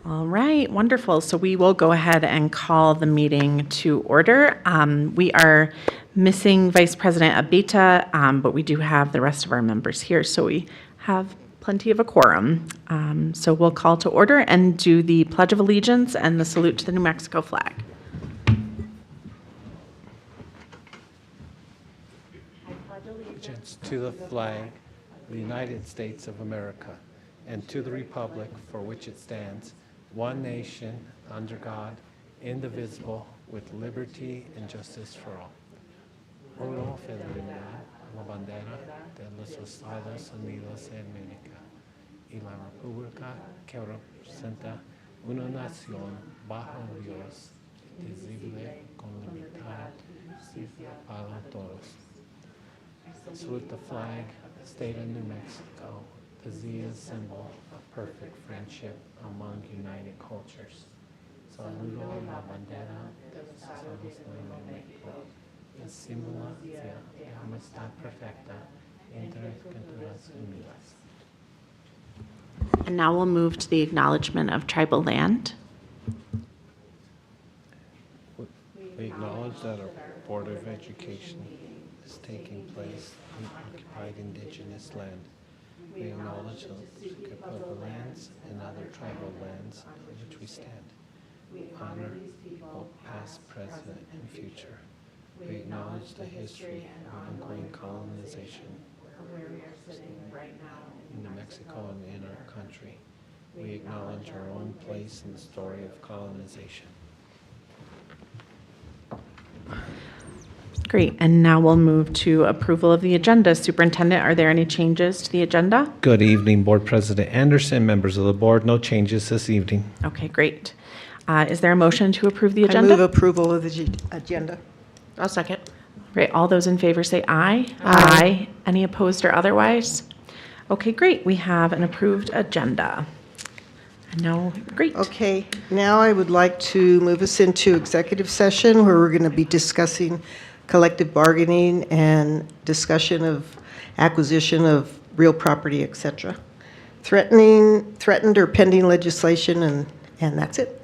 All right, wonderful. So we will go ahead and call the meeting to order. We are missing Vice President Abita, but we do have the rest of our members here, so we have plenty of a quorum. So we'll call to order and do the Pledge of Allegiance and the salute to the New Mexico flag. Allegiance to the flag of the United States of America and to the republic for which it stands, one nation, under God, indivisible, with liberty and justice for all. Uno federal, la bandera de los Estados Unidos de América y la república que representa una nación bajo Dios, indivisible, con libertad para todos. Salute the flag, state of New Mexico, the Z is symbol of perfect friendship among united cultures. Saludo la bandera de los Estados Unidos de México, el símbolo de amistad perfecta entre culturas unidas. And now we'll move to the acknowledgement of tribal land. We acknowledge that our Board of Education is taking place on occupied indigenous land. We acknowledge the Kipapa lands and other tribal lands on which we stand. We honor people past, present, and future. We acknowledge the history of ongoing colonization in New Mexico and in our country. We acknowledge our own place in the story of colonization. Great, and now we'll move to approval of the agenda. Superintendent, are there any changes to the agenda? Good evening, Board President Anderson, members of the board. No changes this evening. Okay, great. Is there a motion to approve the I agenda? move approval of the agenda. I'll second. Great, all those in favor say aye. Aye. Any opposed or otherwise? Okay, great, we have an approved agenda. And now, great. Okay, now I would like to move us into executive session where we're going to be discussing collective bargaining and discussion of acquisition of real property, et cetera. Threatened or pending legislation, and that's it.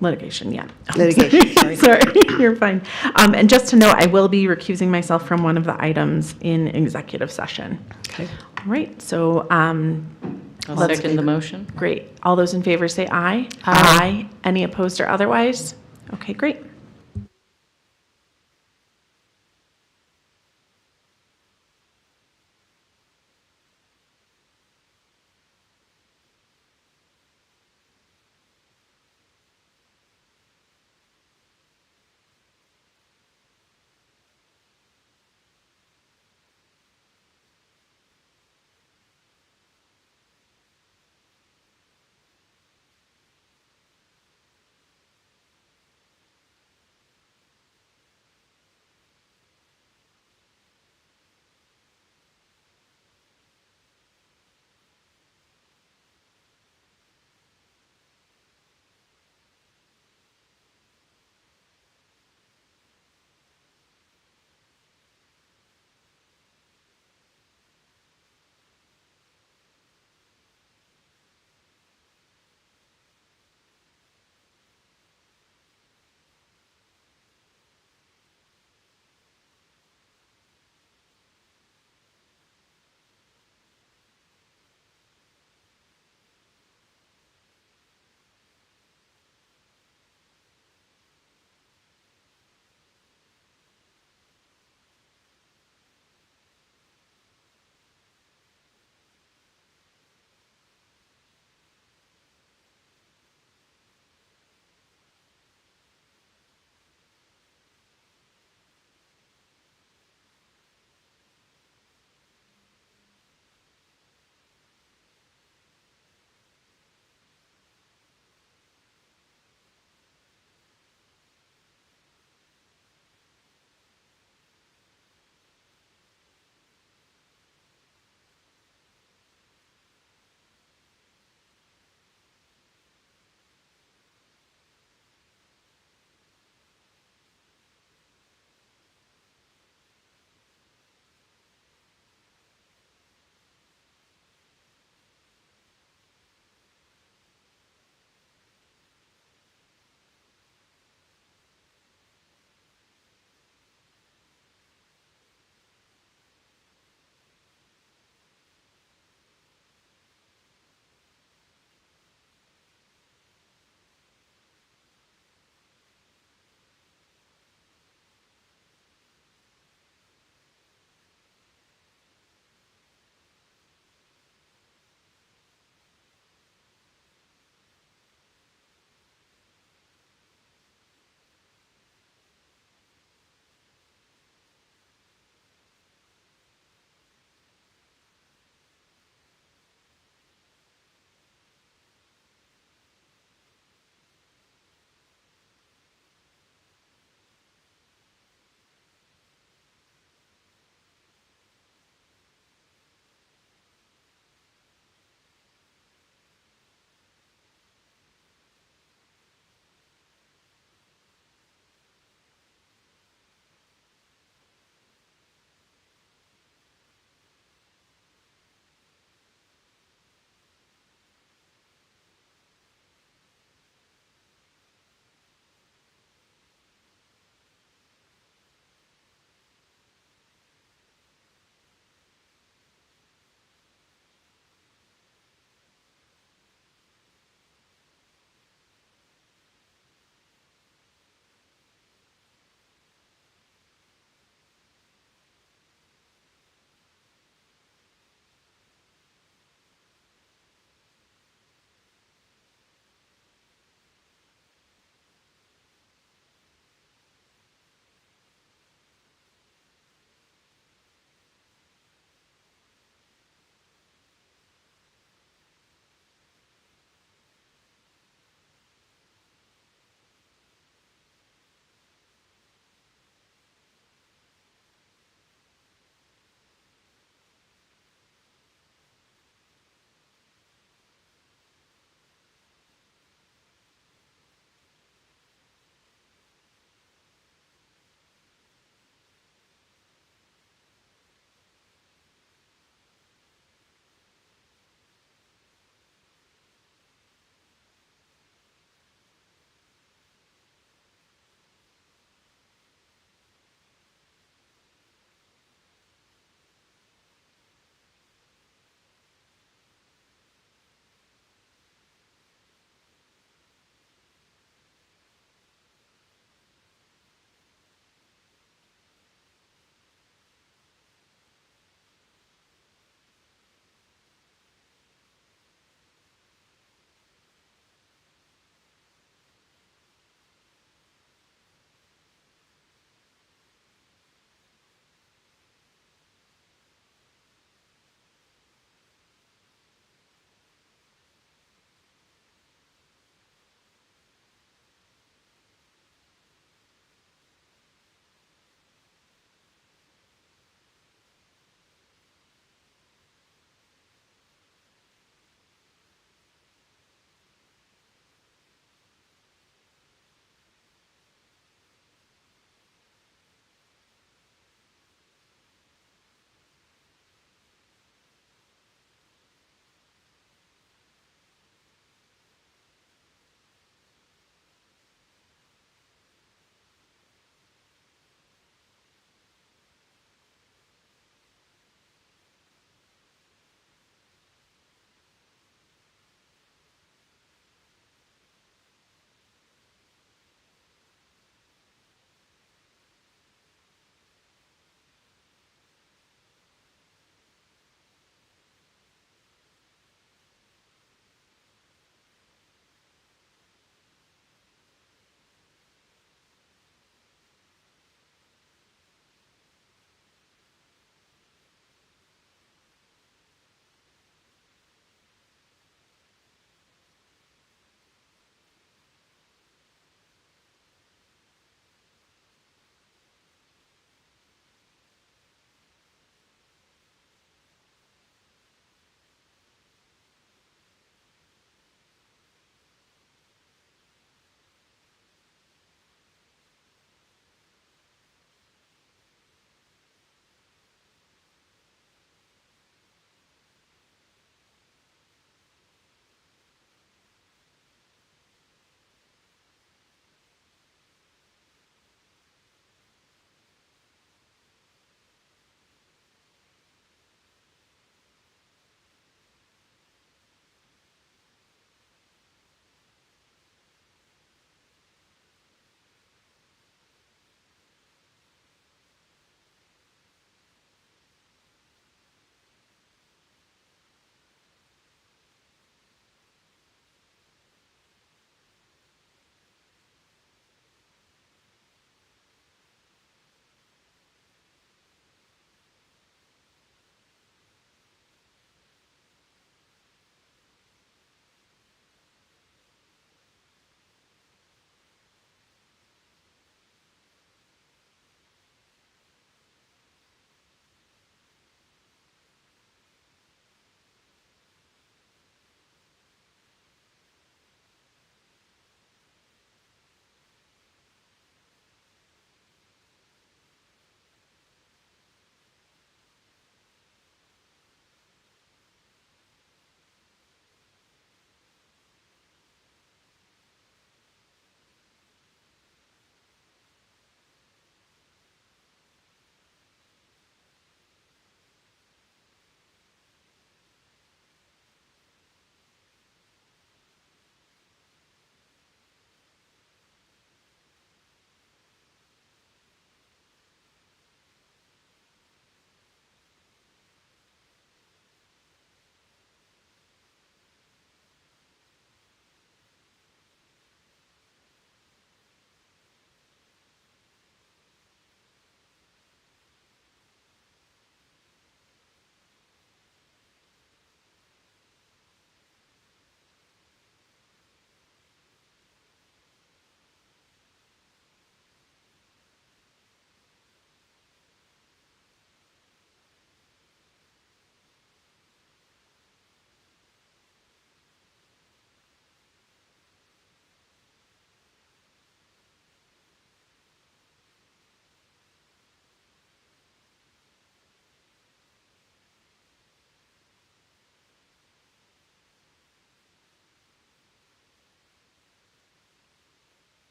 Litigation, yeah. Litigation, sorry. Sorry, you're fine. And just to note, I will be recusing myself from one of the items in executive session. Okay. All right, so I'll second the motion. great. All those in favor say aye. Aye. Any opposed or otherwise? Okay, great.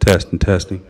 Testing, testing.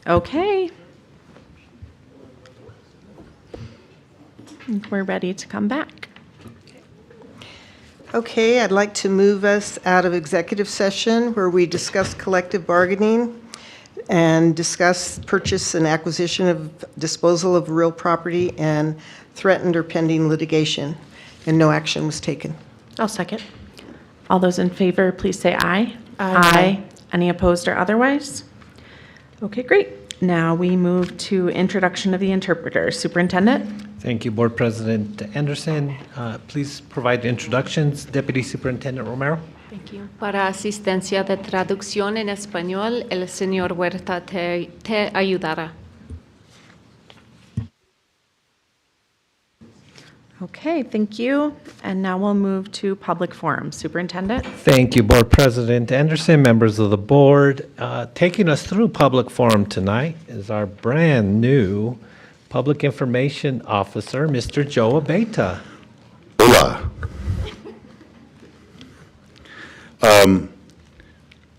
Okay. We're ready to come back. Okay, I'd like to move us out of executive session where we discuss collective bargaining and discuss purchase and acquisition of disposal of real property and threatened or pending litigation, and no action was taken. I'll second. All those in favor, please say aye. Aye. Any opposed or otherwise? Okay, great. Now we move to introduction of the interpreter. Superintendent? Thank you, Board President Anderson. Please provide introductions. Deputy Superintendent Romero. Thank you. Para asistencia de traducción en español, el señor Huerta te ayudará. Okay, thank you. And now we'll move to public forum. Superintendent? Thank you, Board President Anderson, members of the board. Taking us through public forum tonight is our brand-new Public Information Officer, Mr. Joe Abeta. Hola.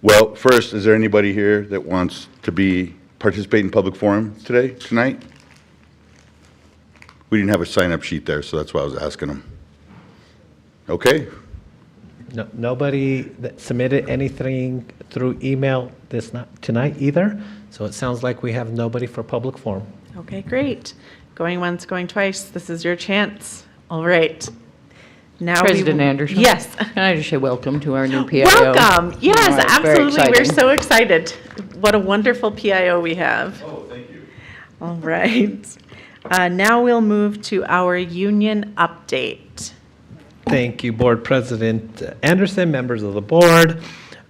Well, first, is there anybody here that wants to participate in public forum tonight? We didn't have a sign-up sheet there, so that's why I was asking them. Okay, No, nobody that submitted anything through email tonight either, so it sounds like we have nobody for public forum. Okay, great. Going once, going twice. This is your chance. All right. Now President Anderson? Yes. Can I just say welcome to our new PIO? Welcome. Yes, All right, very absolutely. We're exciting. so excited. What a wonderful PIO we have. Oh, thank you. All right. Now we'll move to our union update. Thank you, Board President Anderson, members of the board.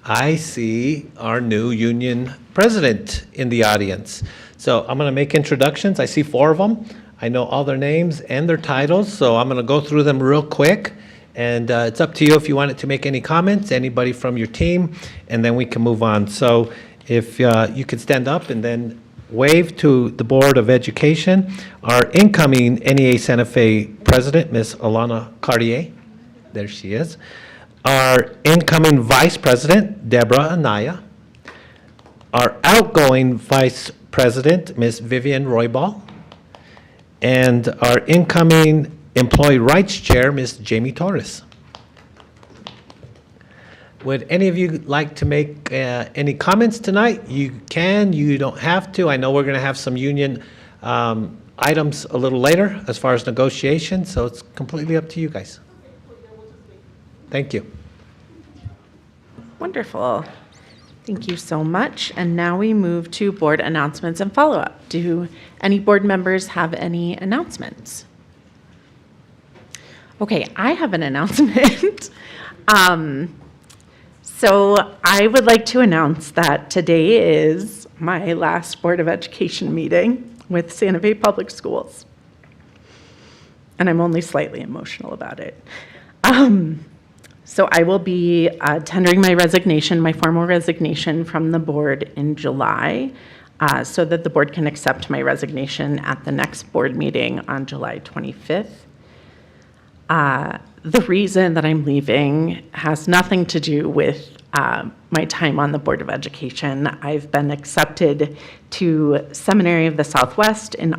I see our new union president in the audience. So I'm going to make introductions. I see 4 of them. I know all their names and their titles, so I'm going to go through them real quick. And it's up to you if you wanted to make any comments, anybody from your team, and then we can move on. So if you could stand up and then wave to the Board of Education. Our incoming NEA Santa Fe president, Ms. Alana Cartier. There she is. Our incoming vice president, Deborah Anaya. Our outgoing vice president, Ms. Vivian Roybal. And our incoming employee rights chair, Ms. Jamie Torres. Would any of you like to make any comments tonight? You can, you don't have to. I know we're going to have some union items a little later as far as negotiations, so it's completely up to you guys. Thank you. Wonderful. Thank you so much. And now we move to board announcements and follow-up. Do any board members have any announcements? Okay, I have an announcement. So I would like to announce that today is my last Board of Education meeting with Santa Fe Public Schools. And I'm only slightly emotional about it. So I will be tendering my resignation, my formal resignation from the board in July, so that the board can accept my resignation at the next board meeting on July 25th. The reason that I'm leaving has nothing to do with my time on the Board of Education. I've been accepted to Seminary of the Southwest in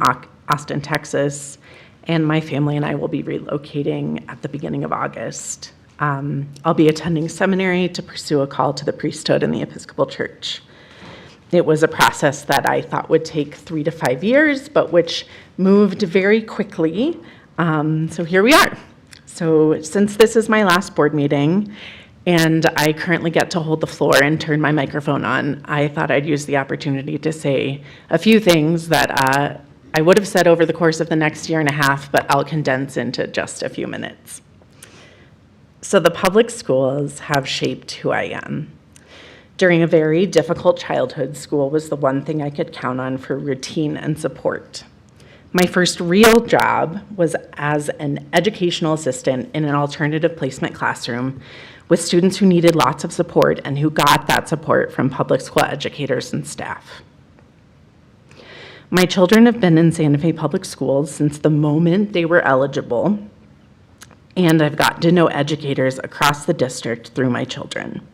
Austin, Texas, and my family and I will be relocating at the beginning of August. I'll be attending seminary to pursue a call to the priesthood in the Episcopal Church. It was a process that I thought would take 3 to 5 years, but which moved very quickly. So here we are. So since this is my last board meeting, and I currently get to hold the floor and turn my microphone on, I thought I'd use the opportunity to say a few things that I would have said over the course of the next year and a half, but I'll condense into just a few minutes. So the public schools have shaped who I am. During a very difficult childhood, school was the one thing I could count on for routine and support. My first real job was as an educational assistant in an alternative placement classroom with students who needed lots of support and who got that support from public school educators and staff. My children have been in Santa Fe Public Schools since the moment they were eligible, and I've gotten to know educators across the district through my children.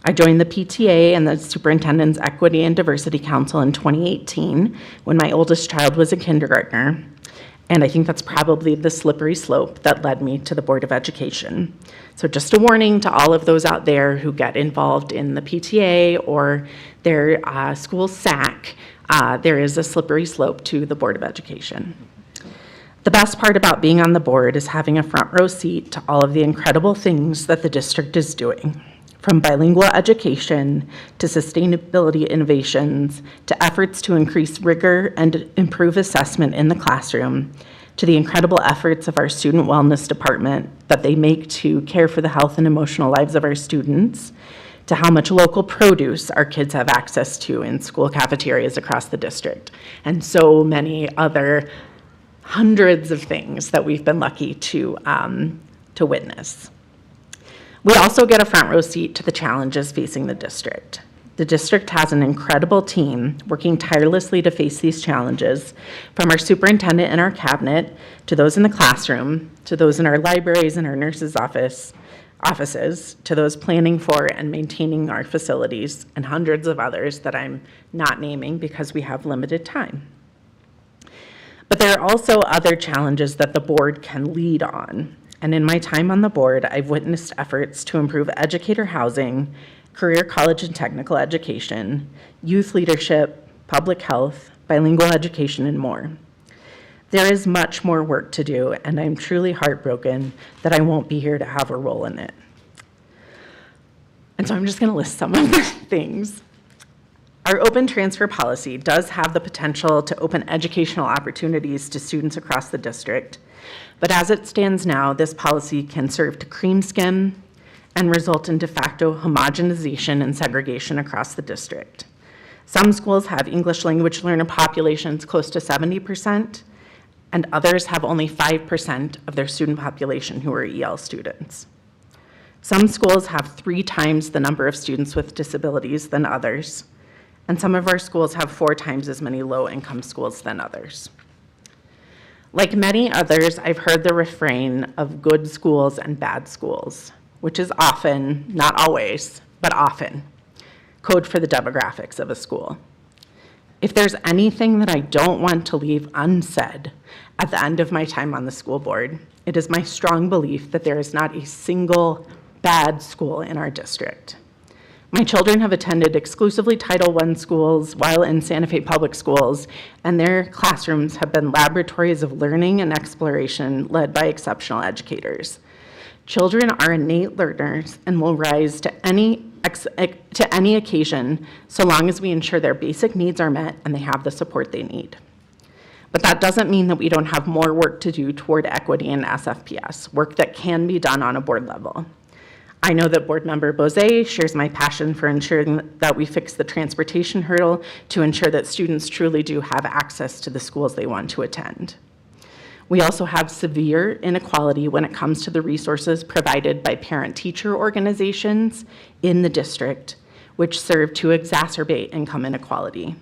I joined the PTA and the Superintendent's Equity and Diversity Council in 2018 when my oldest child was a kindergartner. And I think that's probably the slippery slope that led me to the Board of Education. So just a warning to all of those out there who get involved in the PTA or their school SAC, there is a slippery slope to the Board of Education. The best part about being on the board is having a front row seat to all of the incredible things that the district is doing, from bilingual education to sustainability innovations to efforts to increase rigor and improve assessment in the classroom, to the incredible efforts of our student wellness department that they make to care for the health and emotional lives of our students, to how much local produce our kids have access to in school cafeterias across the district, and so many other hundreds of things that we've been lucky to witness. We also get a front row seat to the challenges facing the district. The district has an incredible team working tirelessly to face these challenges, from our superintendent and our cabinet, to those in the classroom, to those in our libraries and our nurses' offices, to those planning for and maintaining our facilities, and hundreds of others that I'm not naming because we have limited time. But there are also other challenges that the board can lead on. And in my time on the board, I've witnessed efforts to improve educator housing, career college and technical education, youth leadership, public health, bilingual education, and more. There is much more work to do, and I'm truly heartbroken that I won't be here to have a role in it. And so I'm just going to list some of the things. Our open transfer policy does have the potential to open educational opportunities to students across the district, but as it stands now, this policy can serve to cream skim and result in de facto homogenization and segregation across the district. Some schools have English language learner populations close to 70%, and others have only 5% of their student population who are EL students. Some schools have 3 times the number of students with disabilities than others, and some of our schools have 4 times as many low-income schools than others. Like many others, I've heard the refrain of good schools and bad schools, which is often, not always, but often, code for the demographics of a school. If there's anything that I don't want to leave unsaid at the end of my time on the school board, it is my strong belief that there is not a single bad school in our district. My children have attended exclusively Title I schools while in Santa Fe Public Schools, and their classrooms have been laboratories of learning and exploration led by exceptional educators. Children are innate learners and will rise to any occasion so long as we ensure their basic needs are met and they have the support they need. But that doesn't mean that we don't have more work to do toward equity in SFPS, work that can be done on a board level. I know that Board Member Bozé shares my passion for ensuring that we fix the transportation hurdle to ensure that students truly do have access to the schools they want to attend. We also have severe inequality when it comes to the resources provided by parent-teacher organizations in the district, which serve to exacerbate income inequality.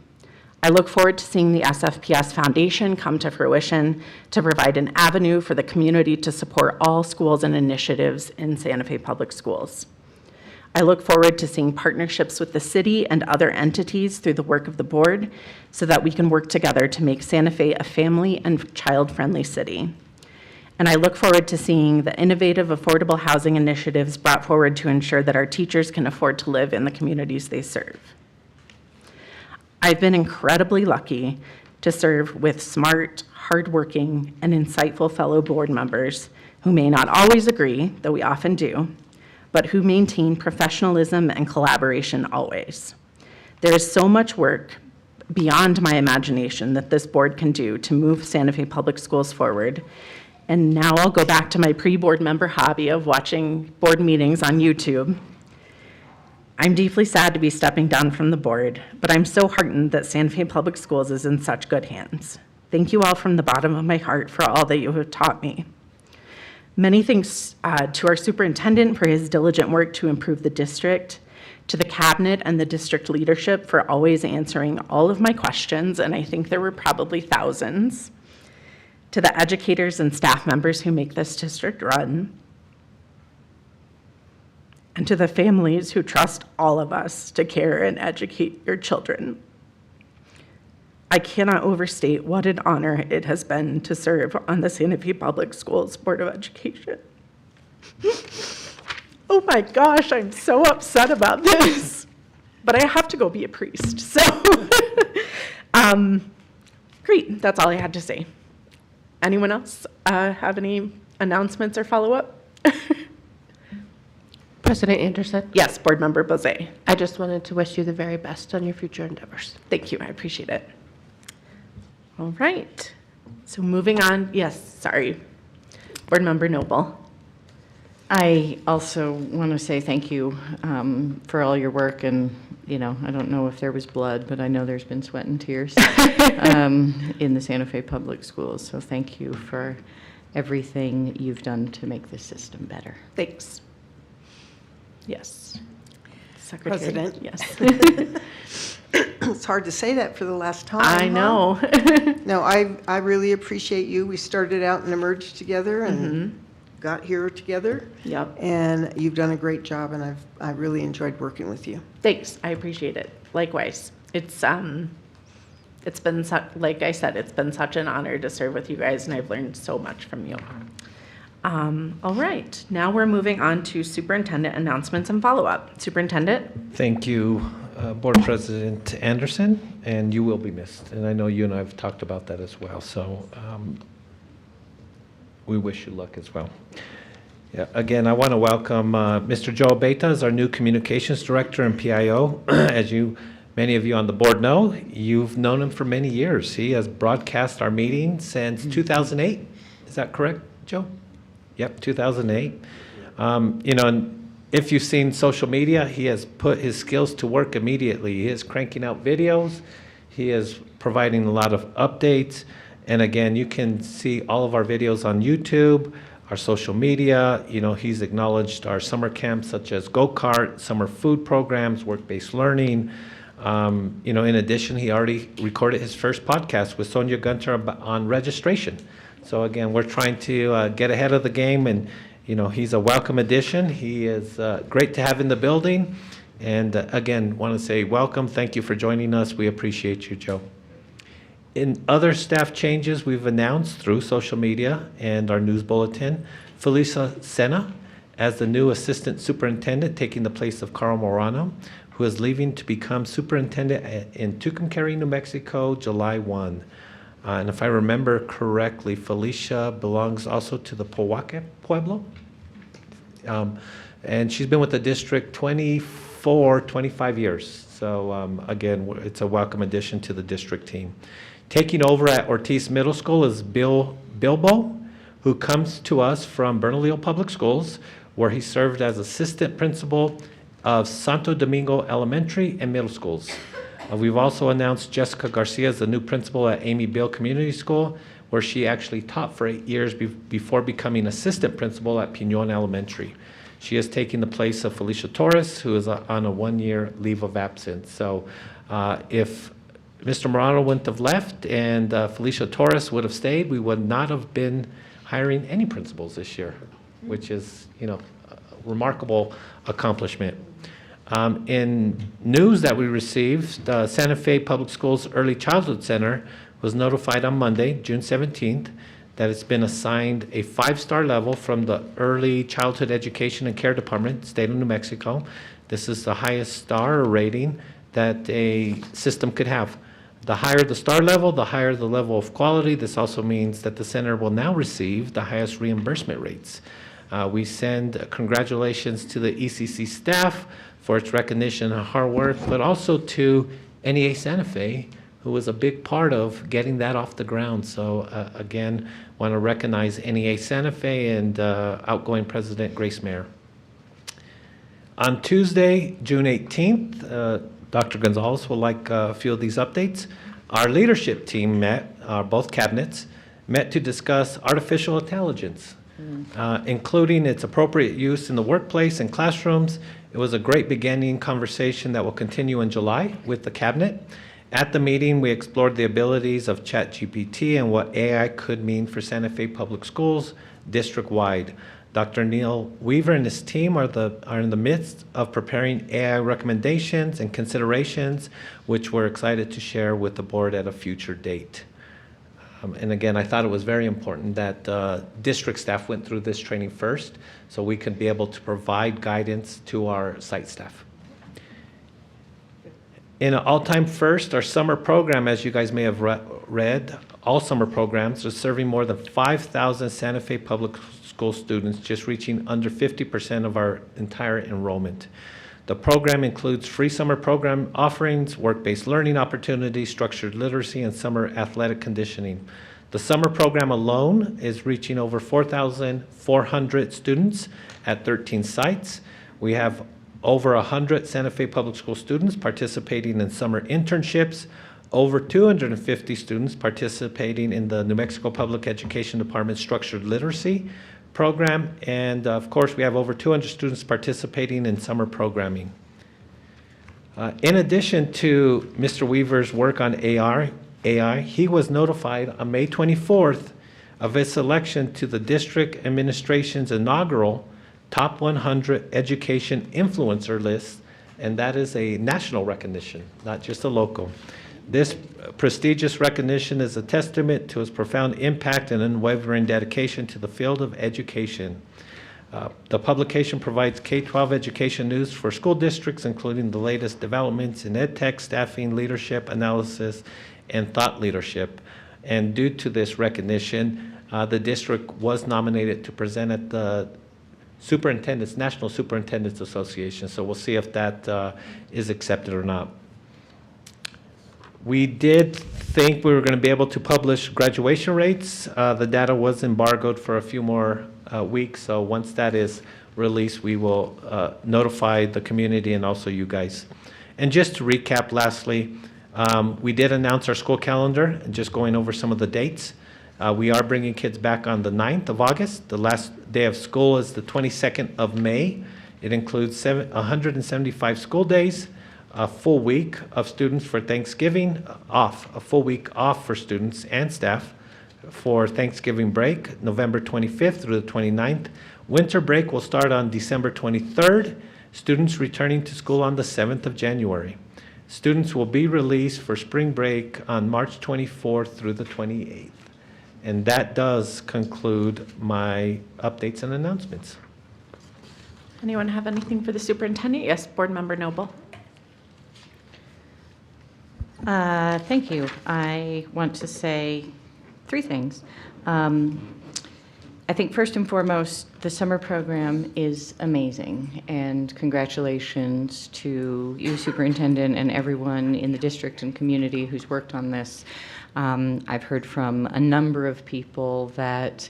I look forward to seeing the SFPS Foundation come to fruition to provide an avenue for the community to support all schools and initiatives in Santa Fe Public Schools. I look forward to seeing partnerships with the city and other entities through the work of the board so that we can work together to make Santa Fe a family and child-friendly city. And I look forward to seeing the innovative affordable housing initiatives brought forward to ensure that our teachers can afford to live in the communities they serve. I've been incredibly lucky to serve with smart, hardworking, and insightful fellow board members who may not always agree, though we often do, but who maintain professionalism and collaboration always. There is so much work beyond my imagination that this board can do to move Santa Fe Public Schools forward. And now I'll go back to my pre-board member hobby of watching board meetings on YouTube. I'm deeply sad to be stepping down from the board, but I'm so heartened that Santa Fe Public Schools is in such good hands. Thank you all from the bottom of my heart for all that you have taught me. Many thanks to our superintendent for his diligent work to improve the district, to the cabinet and the district leadership for always answering all of my questions, and I think there were probably thousands, to the educators and staff members who make this district run, and to the families who trust all of us to care and educate your children. I cannot overstate what an honor it has been to serve on the Santa Fe Public Schools Board of Education. Oh my gosh, I'm so upset about this, but I have to go be a priest, so. Great, that's all I had to say. Anyone else have any announcements or follow-up? President Anderson, Yes, Board Member Bozay. I just wanted to wish you the very best on your future endeavors. Thank you, I appreciate it. All right, so moving on, yes, sorry. Board Member Noble. I also want to say thank you for all your work, and, you know, I don't know if there was blood, but I know there's been sweat and tears in the Santa Fe Public Schools, so thank you for everything you've done to make this system better. Thanks. Yes. Secretary. President. Yes. It's hard to say that for the last time. I huh? know. No, I really appreciate you. We started out and emerged together and got here together. Yep. And you've done a great job, and I really enjoyed working with you. Thanks, I appreciate it. Likewise. It's been, like I said, it's been such an honor to serve with you guys, and I've learned so much from you. All right, now we're moving on to superintendent announcements and follow-up. Superintendent? Thank you, Board President Anderson, and you will be missed. And I know you and I have talked about that as well, so we wish you luck as well. Yeah, again, I want to welcome Mr. Joe Abeta as our new Communications Director and PIO. As many of you on the board know, you've known him for many years. He has broadcast our meetings since 2008. Is that correct, Joe? Yep, 2008. You know, and if you've seen social media, he has put his skills to work immediately. He is cranking out videos. He is providing a lot of updates. And again, you can see all of our videos on YouTube, our social media. You know, he's acknowledged our summer camps such as go-kart, summer food programs, work-based learning. You know, in addition, he already recorded his first podcast with Sonia Gunter on registration. So again, we're trying to get ahead of the game, and you know, he's a welcome addition. He is great to have in the building. And again, want to say welcome. Thank you for joining us. We appreciate you, Joe. In other staff changes we've announced through social media and our news bulletin, Felisa Sena as the new assistant superintendent, taking the place of Carl Morano, who is leaving to become superintendent in Tucumcari, New Mexico, July 1. And if I remember correctly, Felicia belongs also to the Pohuaque Pueblo. And she's been with the district 25 years. So again, it's a welcome addition to the district team. Taking over at Ortiz Middle School is Bill Bilbo, who comes to us from Bernalillo Public Schools, where he served as assistant principal of Santo Domingo Elementary and Middle Schools. We've also announced Jessica Garcia as the new principal at Amy Bill Community School, where she actually taught for 8 years before becoming assistant principal at Piñon Elementary. She is taking the place of Felicia Torres, who is on a 1-year leave of absence. So if Mr. Morano wouldn't have left and Felicia Torres would have stayed, we would not have been hiring any principals this year, which is, you know, a remarkable accomplishment. In news that we received, the Santa Fe Public Schools Early Childhood Center was notified on Monday, June 17th, that it's been assigned a 5-star level from the Early Childhood Education and Care Department, State of New Mexico. This is the highest star rating that a system could have. The higher the star level, the higher the level of quality. This also means that the center will now receive the highest reimbursement rates. We send congratulations to the ECC staff for its recognition and hard work, but also to NEA Santa Fe, who was a big part of getting that off the ground. So again, want to recognize NEA Santa Fe and outgoing President Grace Mayer. On Tuesday, June 18th, Dr. Gonzalez will like a few of these updates. Our leadership team met, both cabinets, met to discuss artificial intelligence, including its appropriate use in the workplace and classrooms. It was a great beginning conversation that will continue in July with the cabinet. At the meeting, we explored the abilities of ChatGPT and what AI could mean for Santa Fe Public Schools district-wide. Dr. Neil Weaver and his team are in the midst of preparing AI recommendations and considerations, which we're excited to share with the board at a future date. And again, I thought it was very important that district staff went through this training first so we could be able to provide guidance to our site staff. In an all-time first, our summer program, as you guys may have read, all summer programs are serving more than 5,000 Santa Fe Public School students, just reaching under 50% of our entire enrollment. The program includes free summer program offerings, work-based learning opportunities, structured literacy, and summer athletic conditioning. The summer program alone is reaching over 4,400 students at 13 sites. We have over 100 Santa Fe Public School students participating in summer internships, over 250 students participating in the New Mexico Public Education Department Structured Literacy program, and of course we have over 200 students participating in summer programming. In addition to Mr. Weaver's work on AI, he was notified on May 24th of his selection to the district administration's inaugural Top 100 Education Influencer list, and that is a national recognition, not just a local. This prestigious recognition is a testament to his profound impact and unwavering dedication to the field of education. The publication provides K-12 education news for school districts, including the latest developments in EdTech, staffing, leadership, analysis, and thought leadership. And due to this recognition, the district was nominated to present at the National Superintendents Association. So we'll see if that is accepted or not. We did think we were going to be able to publish graduation rates. The data was embargoed for a few more weeks, so once that is released, we will notify the community and also you guys. And just to recap lastly, we did announce our school calendar, and just going over some of the dates. We are bringing kids back on the 9th of August. The last day of school is the 22nd of May. It includes 175 school days, a full week of students for Thanksgiving off, a full week off for students and staff for Thanksgiving break, November 25th through the 29th. Winter break will start on December 23rd. Students returning to school on the 7th of January. Students will be released for spring break on March 24th through the 28th. And that does conclude my updates and announcements. Anyone have anything for the superintendent? Yes, Board Member Noble. Thank you. I want to say three things. I think first and foremost, the summer program is amazing, and congratulations to you, Superintendent, and everyone in the district and community who's worked on this. I've heard from a number of people that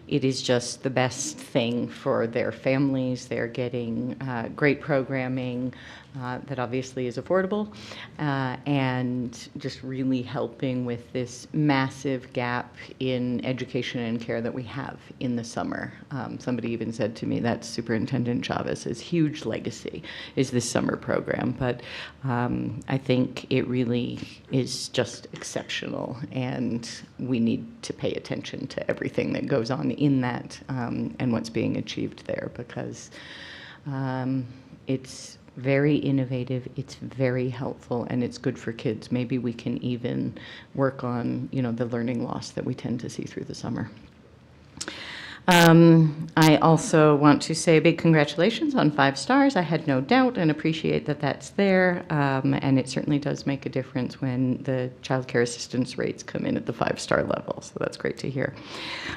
it is just the best thing for their families. They're getting great programming that obviously is affordable, and just really helping with this massive gap in education and care that we have in the summer. Somebody even said to me that Superintendent Chavez's huge legacy is this summer program, but I think it really is just exceptional, and we need to pay attention to everything that goes on in that and what's being achieved there, because it's very innovative, it's very helpful, and it's good for kids. Maybe we can even work on, the learning loss that we tend to see through the summer. I also want to say a big congratulations on 5 stars. I had no doubt and appreciate that that's there, and it certainly does make a difference when the child care assistance rates come in at the 5-star level, so that's great to hear.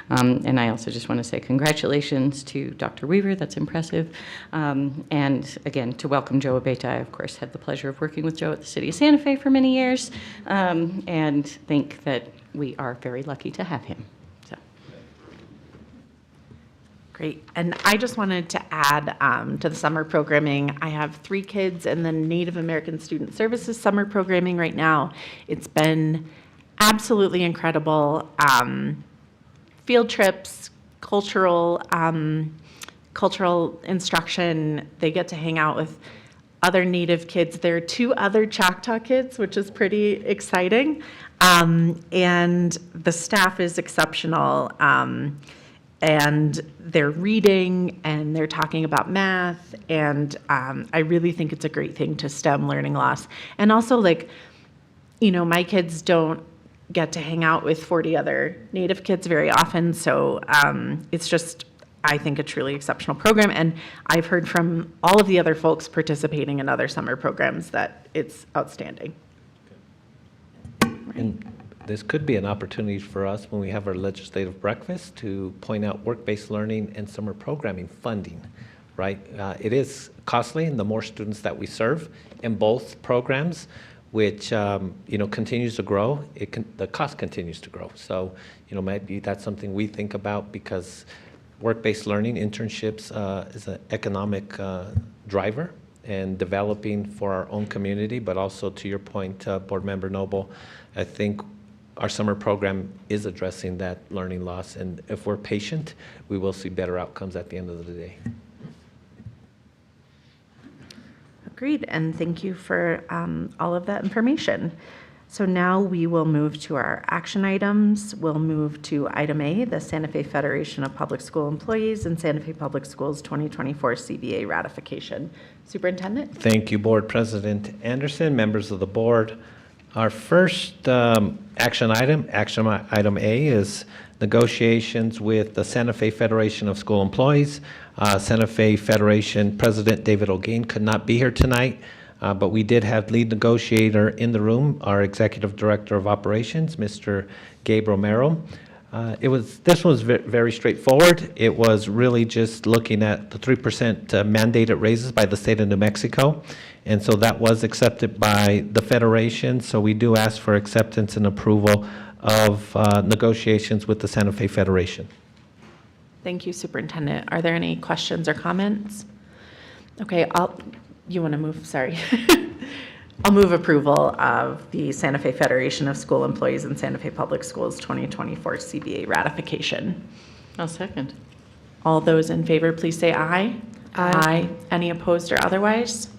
And I also just want to say congratulations to Dr. Weaver, that's impressive, and again, to welcome Joe Abeta. I, of course, had the pleasure of working with Joe at the City of Santa Fe for many years, and think that we are very lucky to have him. Great. And I just wanted to add to the summer programming, I have 3 kids in the Native American Student Services summer programming right now. It's been absolutely incredible. Field trips, cultural instruction. They get to hang out with other Native kids. There are 2 other Choctaw kids, which is pretty exciting. And the staff is exceptional. and they're reading and they're talking about math. And I really think it's a great thing to stem learning loss. And also, like, you know, my kids don't get to hang out with 40 other Native kids very often. So it's just, I think, a truly exceptional program. And I've heard from all of the other folks participating in other summer programs that it's outstanding. And this could be an opportunity for us when we have our legislative breakfast to point out work-based learning and summer programming funding, right? It is costly, and the more students that we serve in both programs, which you know, continues to grow, the cost continues to grow. So, you know, maybe that's something we think about, because work-based learning, internships is an economic driver and developing for our own community, but also, to your point, Board Member Noble, I think our summer program is addressing that learning loss, and if we're patient, we will see better outcomes at the end of the day. Agreed, and thank you for all of that information. So now we will move to our action items. We'll move to item A, the Santa Fe Federation of Public School Employees and Santa Fe Public Schools 2024 CBA ratification. Superintendent? Thank you, Board President Anderson, members of the board. Our first action item A, is negotiations with the Santa Fe Federation of School Employees. Santa Fe Federation President David O'Gain could not be here tonight, but we did have lead negotiator in the room, our Executive Director of Operations, Mr. Gabe Romero. This was very straightforward. It was really just looking at the 3% mandated raises by the state of New Mexico. And so that was accepted by the Federation. So we do ask for acceptance and approval of negotiations with the Santa Fe Federation. Thank you, Superintendent. Are there any questions or comments? Okay, you want to move, sorry. I'll move approval of the Santa Fe Federation of School Employees and Santa Fe Public Schools 2024 CBA ratification. I'll second. All those in favor, please say aye. Aye. Any opposed or otherwise?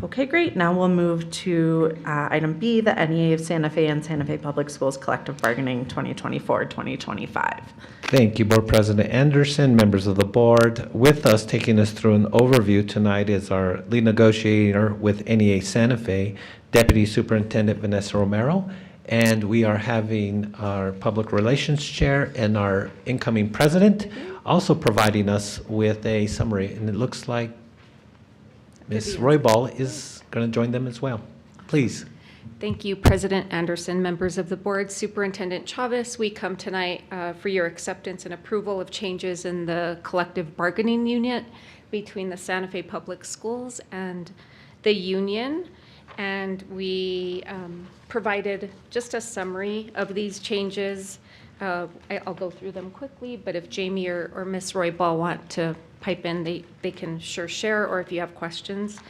Okay, great. Now we'll move to item B, the NEA of Santa Fe and Santa Fe Public Schools Collective Bargaining 2024-2025. Thank you, Board President Anderson, members of the board. With us, taking us through an overview tonight, is our lead negotiator with NEA Santa Fe, Deputy Superintendent Vanessa Romero, and we are having our Public Relations Chair and our incoming President also providing us with a summary, and it looks like Ms. Roybal is going to join them as well. Please. Thank you, President Anderson, members of the board, Superintendent Chavez. We come tonight for your acceptance and approval of changes in the collective bargaining unit between the Santa Fe Public Schools and the union. And we provided just a summary of these changes. I'll go through them quickly, but if Jamie or Ms. Roybal want to pipe in, they can sure share, or if you have questions.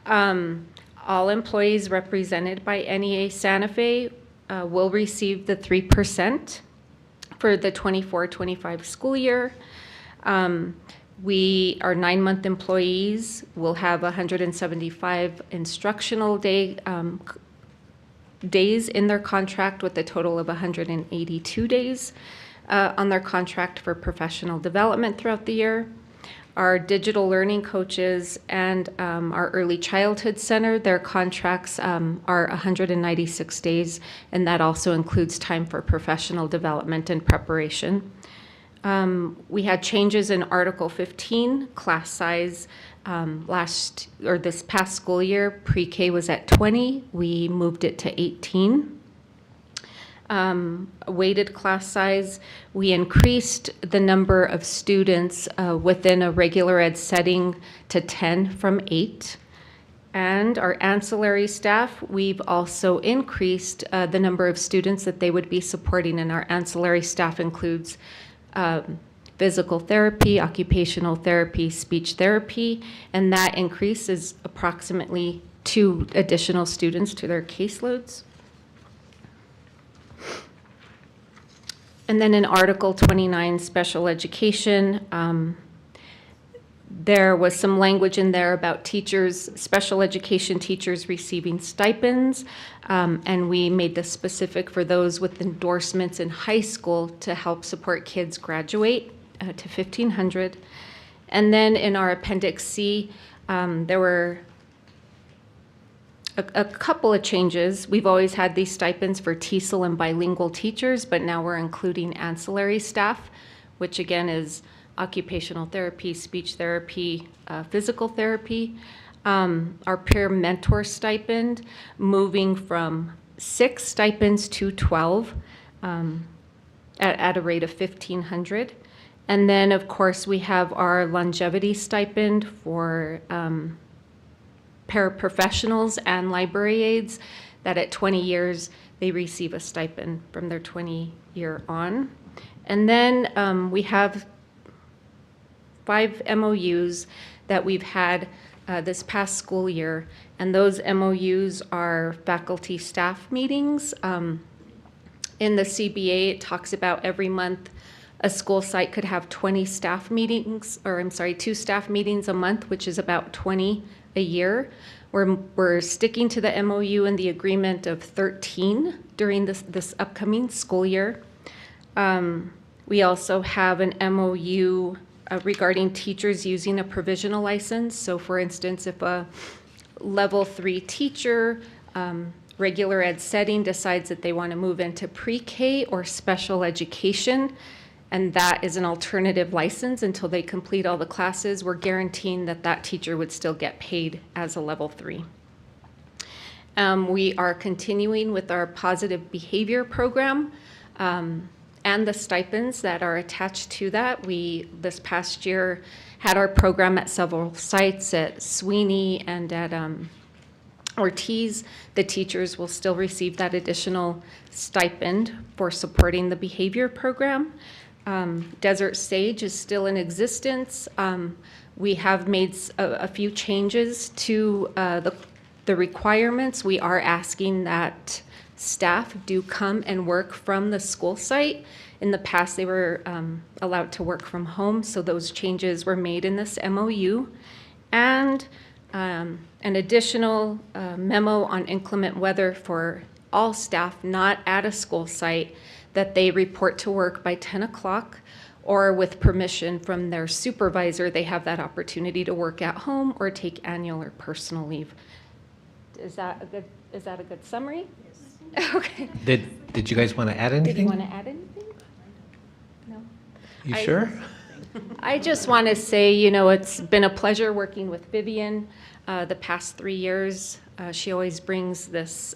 All employees represented by NEA Santa Fe will receive the 3% for the 24-25 school year. Our 9-month employees will have 175 instructional days in their contract, with a total of 182 days on their contract for professional development throughout the year. Our digital learning coaches and our early childhood center, their contracts are 196 days, and that also includes time for professional development and preparation. We had changes in Article 15, class size. This past school year, pre-K was at 20. We moved it to 18. Weighted class size, we increased the number of students within a regular ed setting to 10 from 8. And our ancillary staff, we've also increased the number of students that they would be supporting, and our ancillary staff includes physical therapy, occupational therapy, speech therapy, and that increase is approximately 2 additional students to their caseloads. And then in Article 29, special education, there was some language in there about teachers, special education teachers receiving stipends, and we made this specific for those with endorsements in high school to help support kids graduate to 1,500. And then in our Appendix C, there were a couple of changes. We've always had these stipends for TESOL and bilingual teachers, but now we're including ancillary staff, which again is occupational therapy, speech therapy, physical therapy. Our peer mentor stipend moving from 6 stipends to 12 at a rate of 1,500. And then, of course, we have our longevity stipend for paraprofessionals and library aides, that at 20 years, they receive a stipend from their 20-year on. And then we have 5 MOUs that we've had this past school year, and those MOUs are faculty staff meetings. In the CBA, it talks about every month a school site could have 20 staff meetings, or I'm sorry, 2 staff meetings a month, which is about 20 a year. We're sticking to the MOU and the agreement of 13 during this upcoming school year. We also have an MOU regarding teachers using a provisional license. So for instance, if a level 3 teacher, regular ed setting, decides that they want to move into pre-K or special education, and that is an alternative license until they complete all the classes, we're guaranteeing that that teacher would still get paid as a level 3. We are continuing with our positive behavior program and the stipends that are attached to that. We, this past year, had our program at several sites at Sweeney and at Ortiz. The teachers will still receive that additional stipend for supporting the behavior program. Desert Sage is still in existence. We have made a few changes to the requirements. We are asking that staff do come and work from the school site. In the past, they were allowed to work from home, so those changes were made in this MOU. And an additional memo on inclement weather for all staff not at a school site, that they report to work by 10 o'clock, or with permission from their supervisor, they have that opportunity to work at home or take annual or personal leave. Is that a good summary? Yes. Okay. Did you guys want to add anything? Did you want to add anything? No? You sure? I just want to say, you know, it's been a pleasure working with Vivian the past 3 years. She always brings this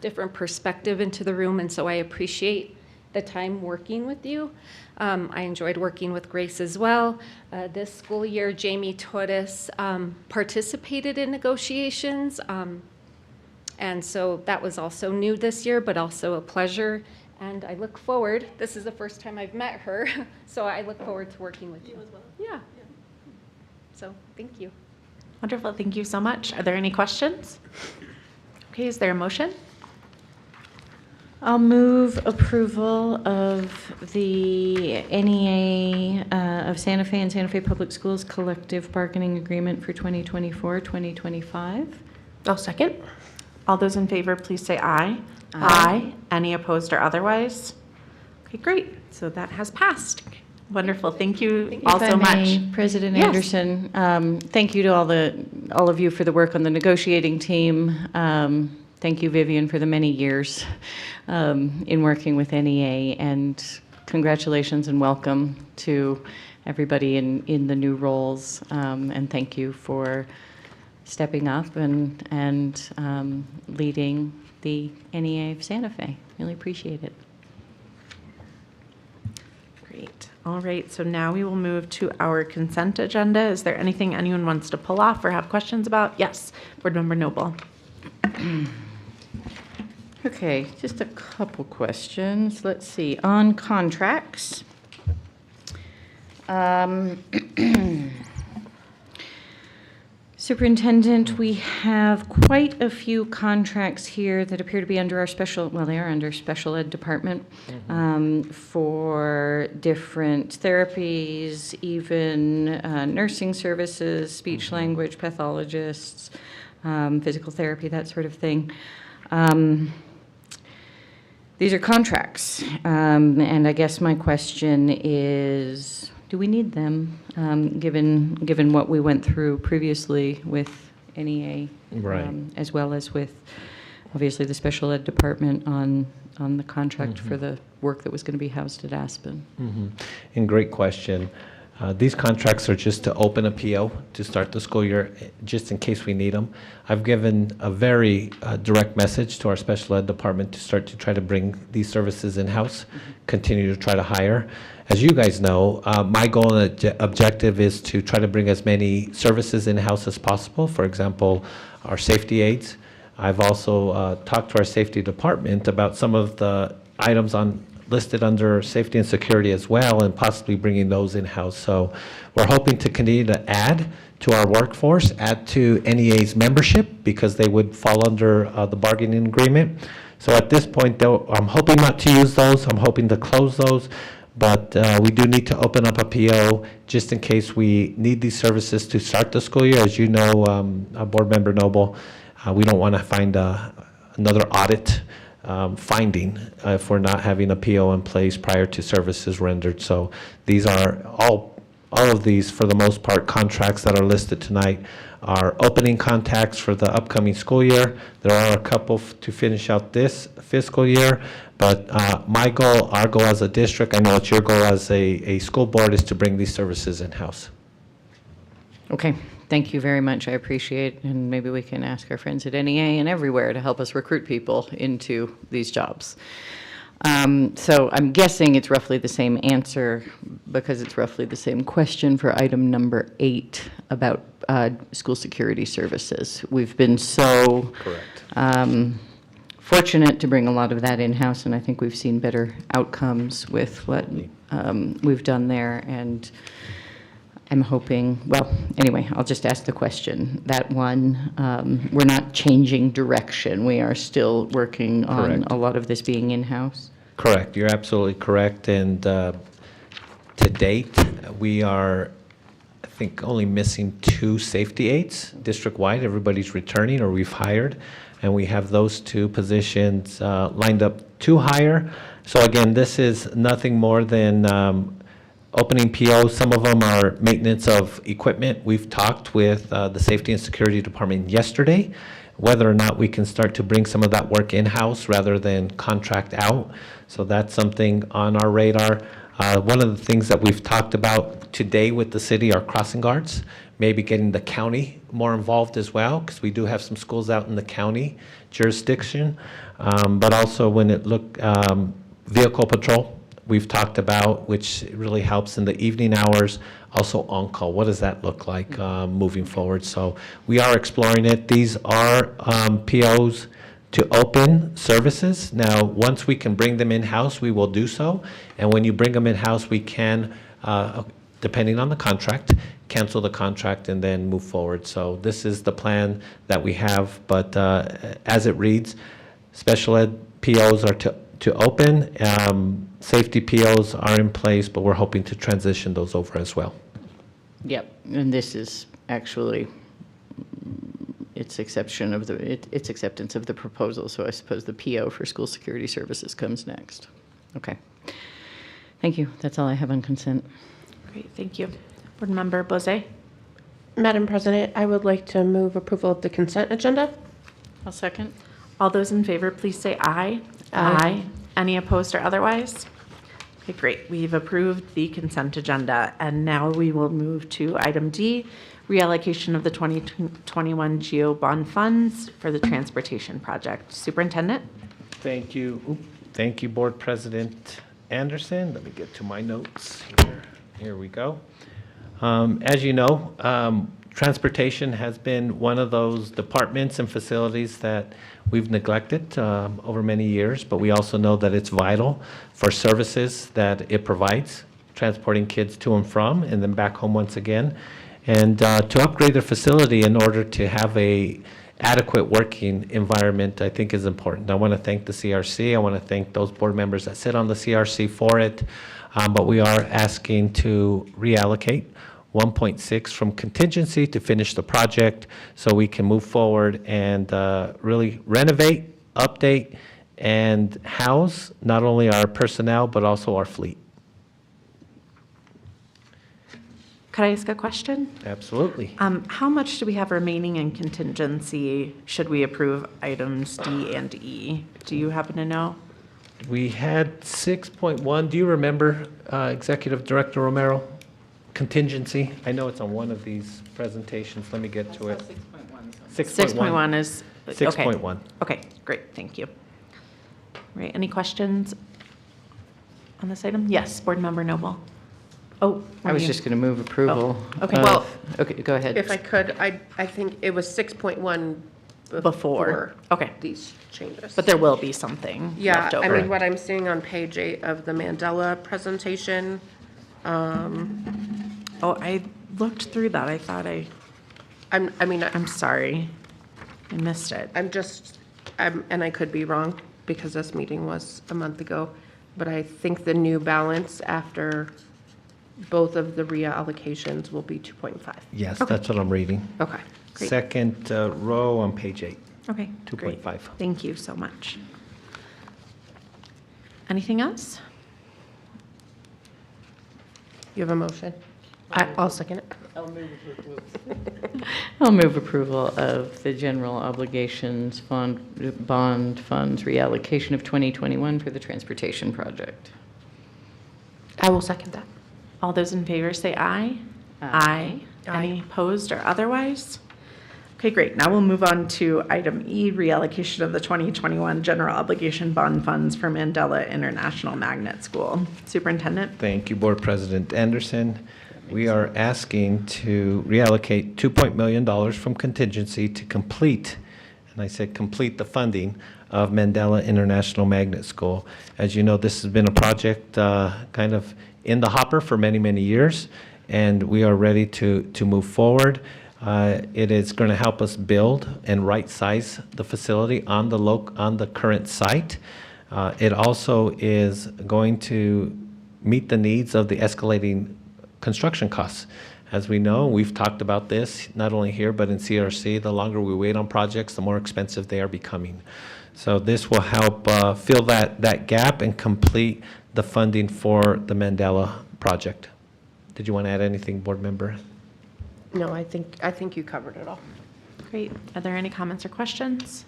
different perspective into the room, and so I appreciate the time working with you. I enjoyed working with Grace as well. This school year, Jamie Torres participated in negotiations, and so that was also new this year, but also a pleasure. And I look forward, this is the first time I've met her, so I look forward to working with you. You as well. Yeah. So, thank you. Wonderful, thank you so much. Are there any questions? Okay, is there a motion? I'll move approval of the NEA of Santa Fe and Santa Fe Public Schools collective bargaining agreement for 2024-2025. I'll second. All those in favor, please say aye. Aye. Any opposed or otherwise? Okay, great. So that has passed. Wonderful. Thank you all so much. President Yes. Anderson, thank you to all of you for the work on the negotiating team. Thank you, Vivian, for the many years in working with NEA, and congratulations and welcome to everybody in the new roles. And thank you for stepping up and leading the NEA of Santa Fe. Really appreciate it. Great. All right, so now we will move to our consent agenda. Is there anything anyone wants to pull off or have questions about? Yes, Board Member Noble. Okay, just a couple questions. Let's see, on contracts. Superintendent, we have quite a few contracts here that appear to be under our they are under special ed department for different therapies, even nursing services, speech language pathologists, physical therapy, that sort of thing. These are contracts, and I guess my question is, Do we need them, given what we went through previously with NEA? Right. As well as with, obviously, the special ed department on the contract for the work that was going to be housed at Aspen? And great question. These contracts are just to open a PO to start the school year, just in case we need them. I've given a very direct message to our special ed department to start to try to bring these services in-house, continue to try to hire. As you guys know, my goal and objective is to try to bring as many services in-house as possible. For example, our safety aids. I've also talked to our safety department about some of the items listed under safety and security as well, and possibly bringing those in-house. So we're hoping to continue to add to our workforce, add to NEA's membership, because they would fall under the bargaining agreement. So at this point, though, I'm hoping not to use those. I'm hoping to close those. But we do need to open up a PO just in case we need these services to start the school year. As you know, Board Member Noble, we don't want to find another audit finding if we're not having a PO in place prior to services rendered. So these are all of these, for the most part, contracts that are listed tonight are opening contacts for the upcoming school year. There are a couple to finish out this fiscal year, but my goal, our goal as a district, I know it's your goal as a school board, is to bring these services in-house. Okay, thank you very much. I appreciate, and maybe we can ask our friends at NEA and everywhere to help us recruit people into these jobs. So I'm guessing it's roughly the same answer because it's roughly the same question for item number 8 about school security services. We've been so fortunate to bring a lot of that in-house, and I think we've seen better outcomes with what we've done there. And I'm hoping, well, anyway, I'll just ask the question. That one, we're not changing direction. We are still working on Correct. a lot of this being in-house. Correct. You're absolutely correct. And to date, we are, I think, only missing 2 safety aides district-wide. Everybody's returning or we've hired. And we have those 2 positions lined up to hire. So again, this is nothing more than opening POs. Some of them are maintenance of equipment. We've talked with the Safety and Security Department yesterday, whether or not we can start to bring some of that work in-house rather than contract out. So that's something on our radar. One of the things that we've talked about today with the city are crossing guards, maybe getting the county more involved as well, because we do have some schools out in the county jurisdiction. But also when it vehicle patrol, we've talked about, which really helps in the evening hours. Also on-call, what does that look like moving forward? So we are exploring it. These are POs to open services. Now, once we can bring them in-house, we will do so. And when you bring them in-house, we can, depending on the contract, cancel the contract and then move forward. So this is the plan that we have. But as it reads, special ed POs are to open. Safety POs are in place, but we're hoping to transition those over as well. Yep, and this is actually its acceptance of the proposal, so I suppose the PO for school security services comes next. Okay. Thank you. That's all I have on consent. Great, thank you. Board Member Blazé? Madam President, I would like to move approval of the consent agenda. I'll second. All those in favor, please say aye. Aye. Any opposed or otherwise? Okay, great. We've approved the consent agenda, and now we will move to item D, reallocation of the 2021 GEO bond funds for the transportation project. Superintendent? Thank you. Thank you, Board President Anderson. Let me get to my notes here. Here we go. As you know, transportation has been one of those departments and facilities that we've neglected over many years, but we also know that it's vital for services that it provides, transporting kids to and from, and then back home once again. And to upgrade the facility in order to have a adequate working environment, I think is important. I want to thank the CRC. I want to thank those board members that sit on the CRC for it. But we are asking to reallocate 1.6 from contingency to finish the project so we can move forward and really renovate, update, and house not only our personnel but also our fleet. Could I ask a question? Absolutely. How much do we have remaining in contingency should we approve items D and E? Do you happen to know? We had 6.1. Do you remember, Executive Director Romero? Contingency? I know it's on one of these presentations. Let me get to it. 6.1 is, okay. 6.1. Okay, great, thank you. Right, any questions on this item? Yes, Board Member Noble. Oh. I was just going to move approval. okay. of- Well, Okay, go ahead. If I could, I think it was 6.1 Before, okay. these changes. But there will be something Yeah, left I over. mean, what I'm seeing on page 8 of the Mandela presentation, Oh, I looked through that, I thought I'm sorry, I missed it. and I could be wrong because this meeting was a month ago, but I think the new balance after both of the reallocations will be 2.5. Yes, that's what I'm reading. Okay. Great. Second row on page 8. Okay, great. 2.5. Thank you so much. Anything else? You have a motion? I'll second it. I'll move approval of the general obligations bond funds reallocation of 2021 for the transportation project. I will second that. All those in favor say aye. Aye. Any opposed or otherwise? Okay, great. Now we'll move on to item E, reallocation of the 2021 general obligation bond funds for Mandela International Magnet School. Superintendent? Thank you, Board President Anderson. We are asking to reallocate $2 million from contingency to complete, and I said complete the funding of Mandela International Magnet School. As you know, this has been a project kind of in the hopper for many, many years, and we are ready to move forward. It is going to help us build and right-size the facility on the current site. It also is going to meet the needs of the escalating construction costs. As we know, we've talked about this not only here but in CRC. The longer we wait on projects, the more expensive they are becoming. So this will help fill that gap and complete the funding for the Mandela project. Did you want to add anything, Board Member? No, I think you covered it all. Great. Are there any comments or questions?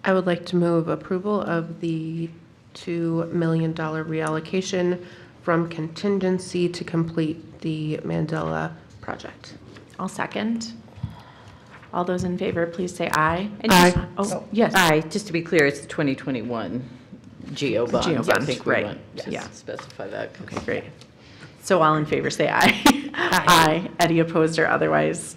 I would like to move approval of the $2 million reallocation from contingency to complete the Mandela project. I'll second. All those in favor, please say aye. And just- Oh, yes. Aye, just to be clear, it's the 2021 GO bonds. GO I bonds, think we right. want to Yeah. specify that. Okay, great. So all in favor, say aye. Aye. Any opposed or otherwise?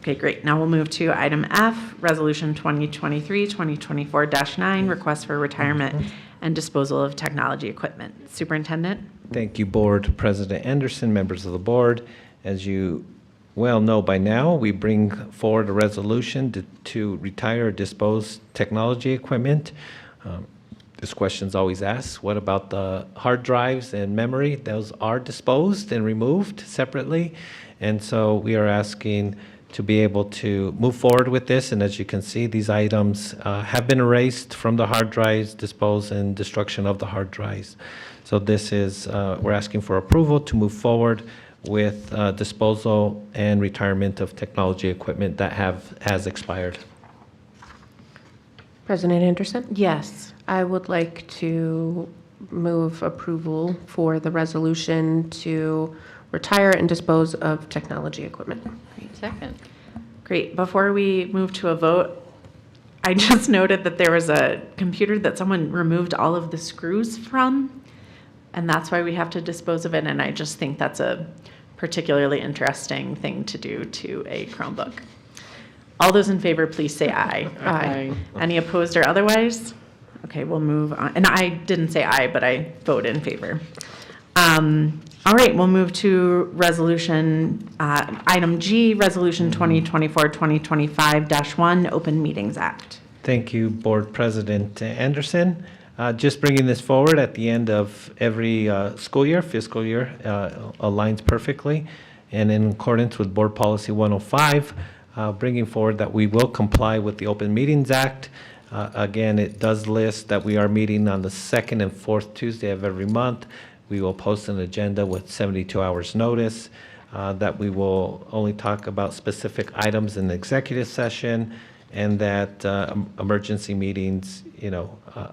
Okay, great. Now we'll move to item F, Resolution 2023-2024-9, request for retirement and disposal of technology equipment. Superintendent? Thank you, Board President Anderson, members of the board. As you well know by now, we bring forward a resolution to retire or dispose technology equipment. This question's always asked, what about the hard drives and memory? Those are disposed and removed separately. And so we are asking to be able to move forward with this. And as you can see, these items have been erased from the hard drives, disposed and destruction of the hard drives. So this is, we're asking for approval to move forward with disposal and retirement of technology equipment that has expired. President Anderson? Yes. I would like to move approval for the resolution to retire and dispose of technology equipment. Second. Great. Before we move to a vote, I just noted that there was a computer that someone removed all of the screws from, and that's why we have to dispose of it. And I just think that's a particularly interesting thing to do to a Chromebook. All those in favor, please say aye. Aye. Any opposed or otherwise? Okay, we'll move on. And I didn't say aye, but I vote in favor. All right, we'll move to resolution, item G, Resolution 2024-2025-1, Open Meetings Act. Thank you, Board President Anderson. Just bringing this forward at the end of every fiscal year, aligns perfectly. And in accordance with Board Policy 105, bringing forward that we will comply with the Open Meetings Act. Again, it does list that we are meeting on the second and fourth Tuesday of every month. We will post an agenda with 72 hours notice. that we will only talk about specific items in the executive session, and that emergency meetings,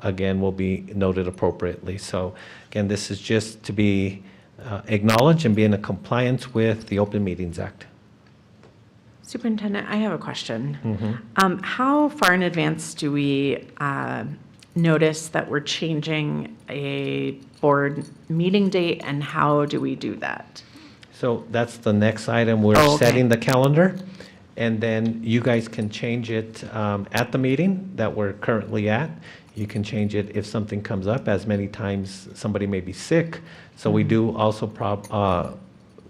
again, will be noted appropriately. So again, this is just to be acknowledged and be in compliance with the Open Meetings Act. Superintendent, I have a question. How far in advance do we notice that we're changing a board meeting date, and how do we do that? So that's the next item. We're Oh, okay. setting the calendar, and then you guys can change it at the meeting that we're currently at. You can change it if something comes up, as many times somebody may be sick. So we do also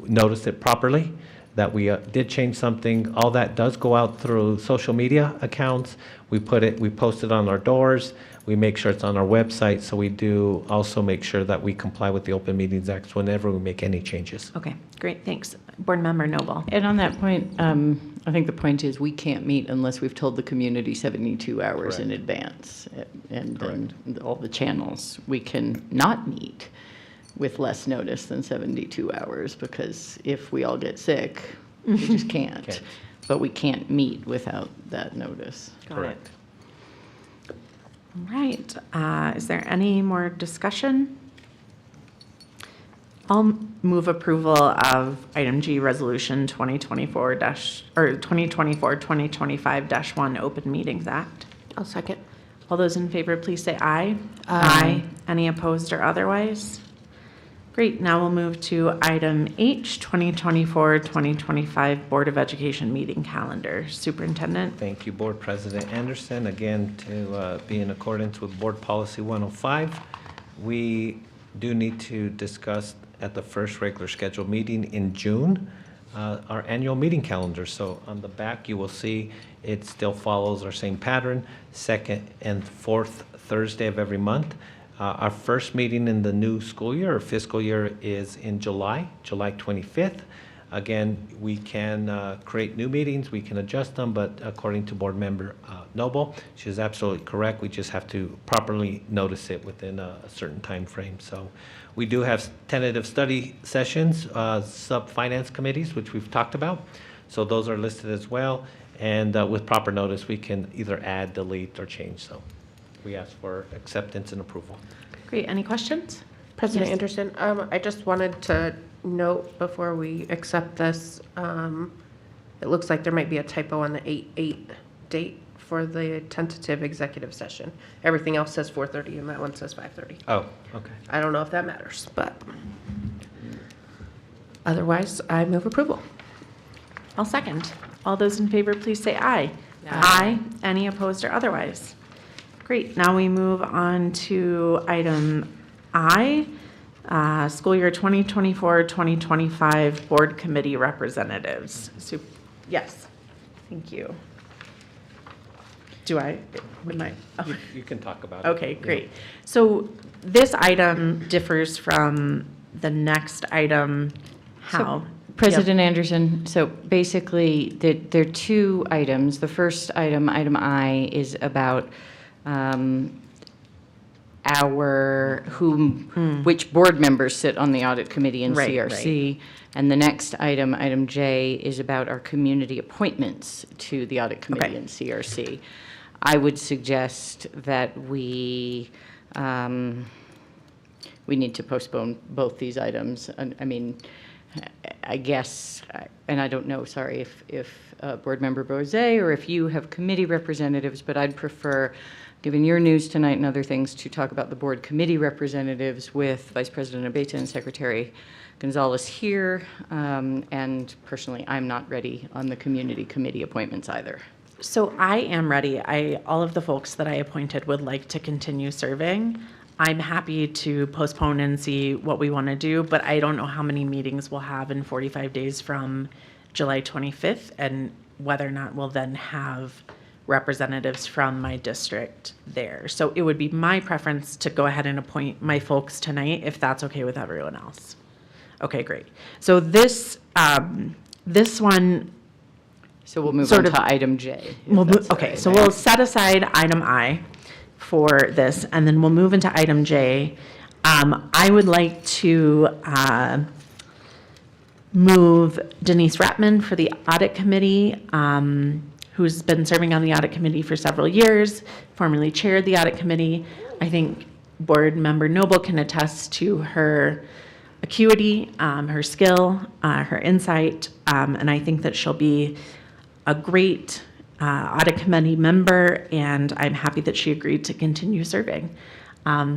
notice it properly, that we did change something. All that does go out through social media accounts. We post it on our doors. We make sure it's on our website. So we do also make sure that we comply with the Open Meetings Act whenever we make any changes. Okay, great, thanks. Board Member Noble. And on that point, I think the point is we can't meet unless we've told the community 72 hours in Correct. advance. And then all the channels, we can not meet with less notice than 72 hours, because if we all get sick, we just can't. Can't. But we can't meet without that notice. Got it. All right, is there any more discussion? I'll move approval of item G, resolution 2024-2025-1 Open Meetings Act. I'll second. All those in favor, please say aye. Aye. Any opposed or otherwise? Great, now we'll move to item H, 2024-2025 Board of Education meeting calendar. Superintendent? Thank you, Board President Anderson. Again, to be in accordance with Board Policy 105, we do need to discuss at the first regular scheduled meeting in June our annual meeting calendar. So on the back, you will see it still follows our same pattern, second and fourth Thursday of every month. Our first meeting in the new school year or fiscal year is in July 25th. Again, we can create new meetings, we can adjust them, but according to Board Member Noble, she is absolutely correct. We just have to properly notice it within a certain time frame. So we do have tentative study sessions, sub-finance committees, which we've talked about. So those are listed as well. And with proper notice, we can either add, delete, or change. So we ask for acceptance and approval. Great, any questions? President Yes. Anderson, I just wanted to note before we accept this, it looks like there might be a typo on the 8/8 date for the tentative executive session. Everything else says 4:30 and that one says 5:30. Oh, okay. I don't know if that matters, but otherwise, I move approval. I'll second. All those in favor, please say aye. Aye. Any opposed or otherwise? Great, now we move on to item I, school year 2024-2025 board committee representatives. Yes, thank you. You can talk about it. Okay, great. So this item differs from the next item, how? President Anderson, so basically, there are two items. The first item, item I, is about which board members sit on the audit committee in Right, CRC. And the next item, item J, is about our community appointments to the audit committee Okay. in CRC. I would suggest that we need to postpone both these items. I mean, I guess, and I don't know, sorry, if Board Member Bose or if you have committee representatives, but I'd prefer, given your news tonight and other things, to talk about the board committee representatives with Vice President Abeyta and Secretary Gonzalez here. And personally, I'm not ready on the community committee appointments either. So I am ready. All of the folks that I appointed would like to continue serving. I'm happy to postpone and see what we want to do, but I don't know how many meetings we'll have in 45 days from July 25th and whether or not we'll then have representatives from my district there. So it would be my preference to go ahead and appoint my folks tonight, if that's okay with everyone else. Okay, great. So this one, So we'll move Sort on of- to item J. if we'll that's okay, all so right. we'll set aside item I for this, and then we'll move into item J. I would like to move Denise Ratman for the Audit Committee, who's been serving on the Audit Committee for several years, formerly chaired the Audit Committee. I think Board Member Noble can attest to her acuity, her skill, her insight, and I think that she'll be a great Audit Committee member, and I'm happy that she agreed to continue serving.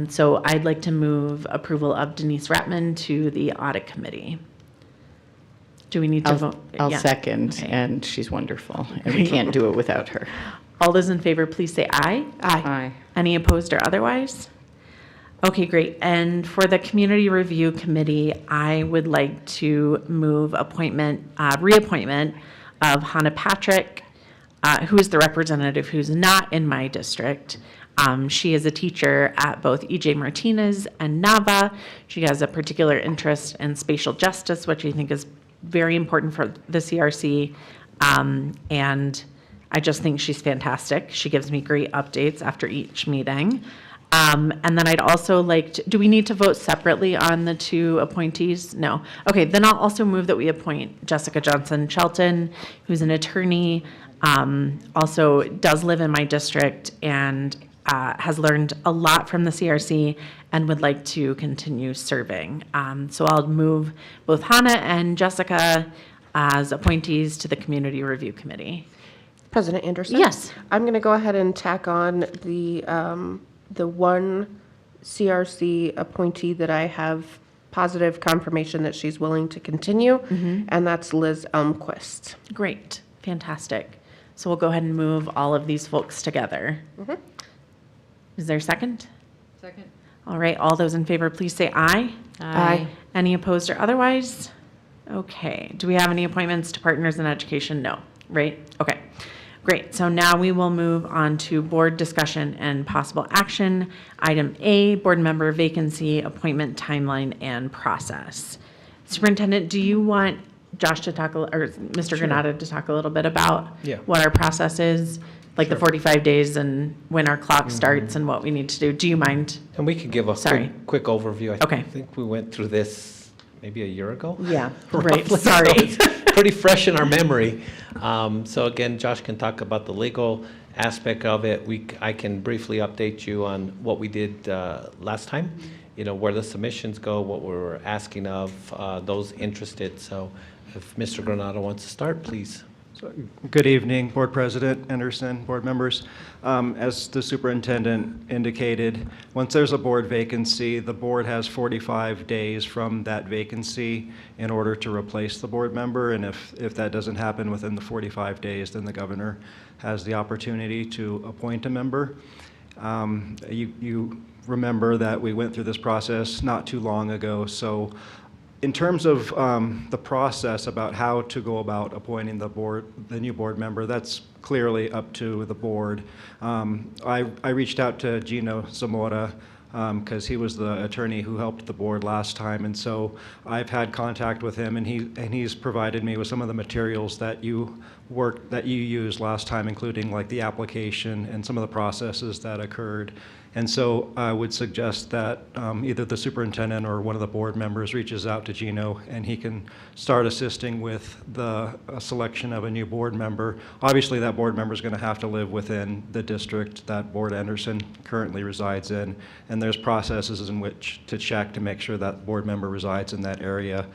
So I'd like to move approval of Denise Ratman to the Audit Committee. Do we need to vote? I'll Yeah. second, Okay. and she's wonderful, and we can't do it without her. All those in favor, please say aye. Aye. Any opposed or otherwise? Okay, great. And for the Community Review Committee, I would like to move reappointment of Hannah Patrick, who is the representative who's not in my district. She is a teacher at both E.J. Martinez and Nava. She has a particular interest in spatial justice, which I think is very important for the CRC. And I just think she's fantastic. She gives me great updates after each meeting. And then I'd also like to, do we need to vote separately on the two appointees? No. Okay, then I'll also move that we appoint Jessica Johnson Shelton, who's an attorney, also does live in my district and has learned a lot from the CRC and would like to continue serving. So I'll move both Hannah and Jessica as appointees to the Community Review Committee. President Anderson? Yes. I'm going to go ahead and tack on the one CRC appointee that I have positive confirmation that she's willing to continue, and that's Liz Elmquist. Great, fantastic. So we'll go ahead and move all of these folks together. Is there a second? Second. All right, all those in favor, please say aye. Aye. Any opposed or otherwise? Okay, do we have any appointments to Partners in Education? No, right? Okay, great. So now we will move on to board discussion and possible action. Item A, board member vacancy, appointment timeline and process. Superintendent, do you want Josh to talk, or Mr. Granata to talk a little bit about Yeah. what our process is? Like the 45 days and when our clock starts and what we need to do? Do you mind? And we could give a Sorry. quick overview. Okay. I think we went through this maybe a year ago. Yeah, right, Roughly. sorry. So it's pretty fresh in our memory. So again, Josh can talk about the legal aspect of it. I can briefly update you on what we did last time, where the submissions go, what we were asking of those interested. So if Mr. Granado wants to start, please. Good evening, Board President Anderson, board members. As the superintendent indicated, once there's a board vacancy, the board has 45 days from that vacancy in order to replace the board member. And if that doesn't happen within the 45 days, then the governor has the opportunity to appoint a member. You remember that we went through this process not too long ago. So in terms of the process about how to go about appointing the new board member, that's clearly up to the board. I reached out to Gino Zamora because he was the attorney who helped the board last time, and so I've had contact with him, and he's provided me with some of the materials that you used last time, including like the application and some of the processes that occurred. And so I would suggest that either the superintendent or one of the board members reaches out to Gino, and he can start assisting with the selection of a new board member. Obviously, that board member is going to have to live within the district that Board Anderson currently resides in, and there's processes in which to check to make sure that board member resides in that area.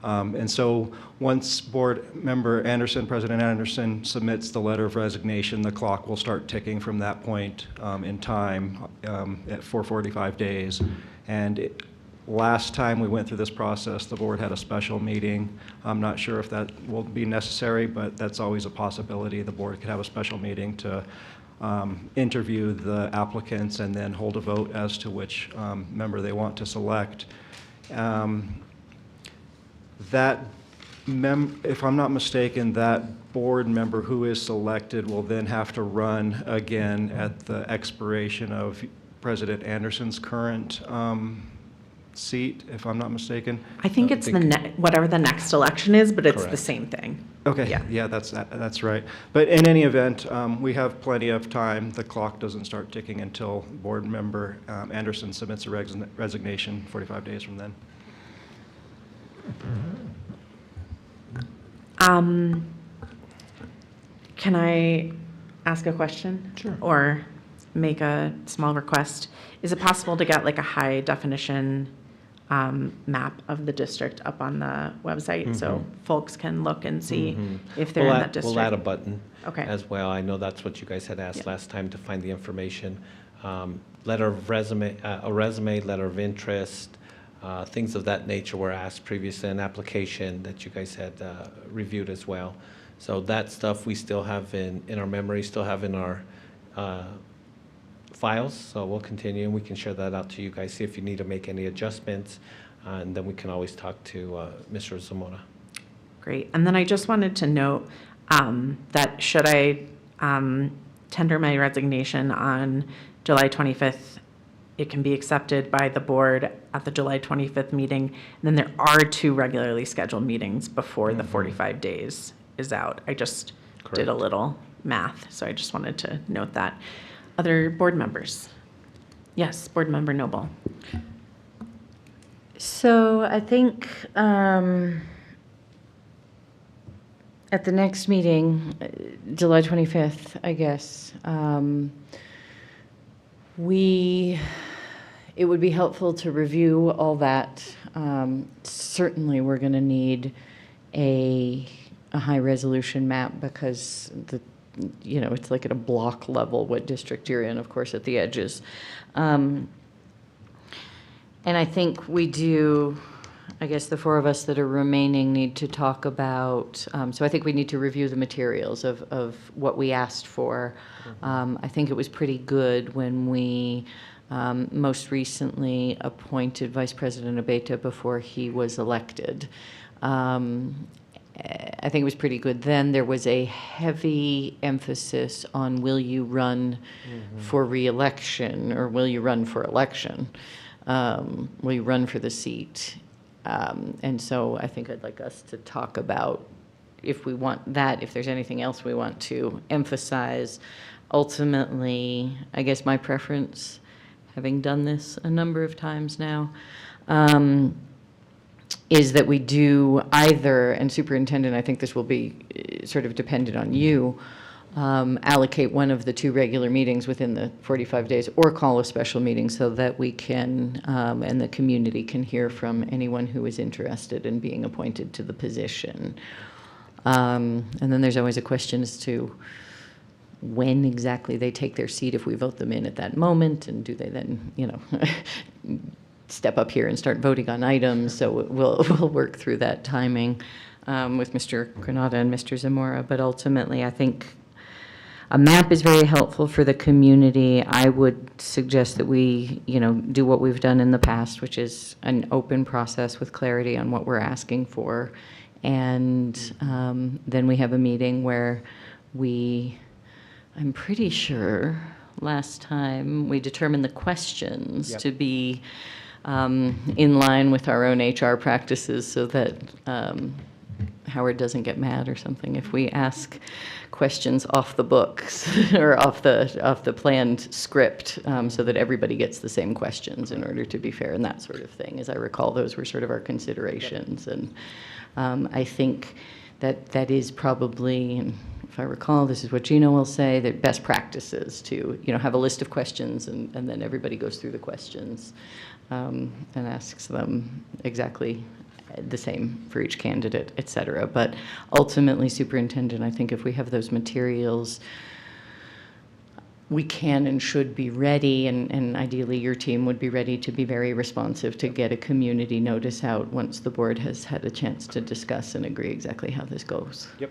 And so once board member Anderson, President Anderson, submits the letter of resignation, the clock will start ticking from that point in time for 45 days. And last time we went through this process, the board had a special meeting. I'm not sure if that will be necessary, but that's always a possibility. The board could have a special meeting to interview the applicants and then hold a vote as to which member they want to select. If I'm not mistaken, that board member who is selected will then have to run again at the expiration of President Anderson's current seat, if I'm not mistaken. I think it's whatever the next election is, but it's the Correct. same thing. Okay, yeah, that's right. But in any event, we have plenty of time. The clock doesn't start ticking until board member Anderson submits a resignation 45 days from then. Can I ask a question? Sure. Or make a small request? Is it possible to get like a high definition map of the district up on the website so folks can look and see if they're in that district? We'll add a button Okay. as well. I know that's what you guys had asked last time to find the information. Letter of resume, a resume, letter of interest, things of that nature were asked previously, an application that you guys had reviewed as well. So that stuff we still have in our memory, still have in our files. So we'll continue and we can share that out to you guys, see if you need to make any adjustments. And then we can always talk to Mr. Zamora. Great. And then I just wanted to note that should I tender my resignation on July 25th, it can be accepted by the board at the July 25th meeting. And then there are 2 regularly scheduled meetings before the 45 days is out. I just did a Correct. little math, so I just wanted to note that. Other board members? Yes, Board Member Noble. So I think at the next meeting, July 25th, I guess, it would be helpful to review all that. Certainly, we're going to need a high-resolution map because it's like at a block level what district you're in, of course, at the edges. And I think we do, I guess the 4 of us that are remaining need to talk about, so I think we need to review the materials of what we asked for. I think it was pretty good when we most recently appointed Vice President Abeta before he was elected. I think it was pretty good then. There was a heavy emphasis on will you run for re-election or will you run for election? Will you run for the seat? And so I think I'd like us to talk about if we want that, if there's anything else we want to emphasize. Ultimately, I guess my preference, having done this a number of times now, is that we do either, and Superintendent, I think this will be sort of dependent on you, allocate one of the 2 regular meetings within the 45 days or call a special meeting so that we can, and the community can hear from anyone who is interested in being appointed to the position. And then there's always a question as to when exactly they take their seat, if we vote them in at that moment, and do they then, step up here and start voting on items. So we'll work through that timing with Mr. Granada and Mr. Zamora. But ultimately, I think a map is very helpful for the community. I would suggest that we, do what we've done in the past, which is an open process with clarity on what we're asking for. And then we have a meeting where I'm pretty sure last time we determined the questions to be in line with our own HR practices so that Howard doesn't get mad or something if we ask questions off the books or off the planned script, so that everybody gets the same questions in order to be fair and that sort of thing. As I recall, those were sort of our considerations. And I think that is probably, and if I recall, this is what Gino will say, that best practices to have a list of questions and then everybody goes through the questions and asks them exactly the same for each candidate, et cetera. But ultimately, Superintendent, I think if we have those materials, we can and should be ready, and ideally your team would be ready to be very responsive to get a community notice out once the board has had a chance to discuss and agree exactly how this goes. Yep.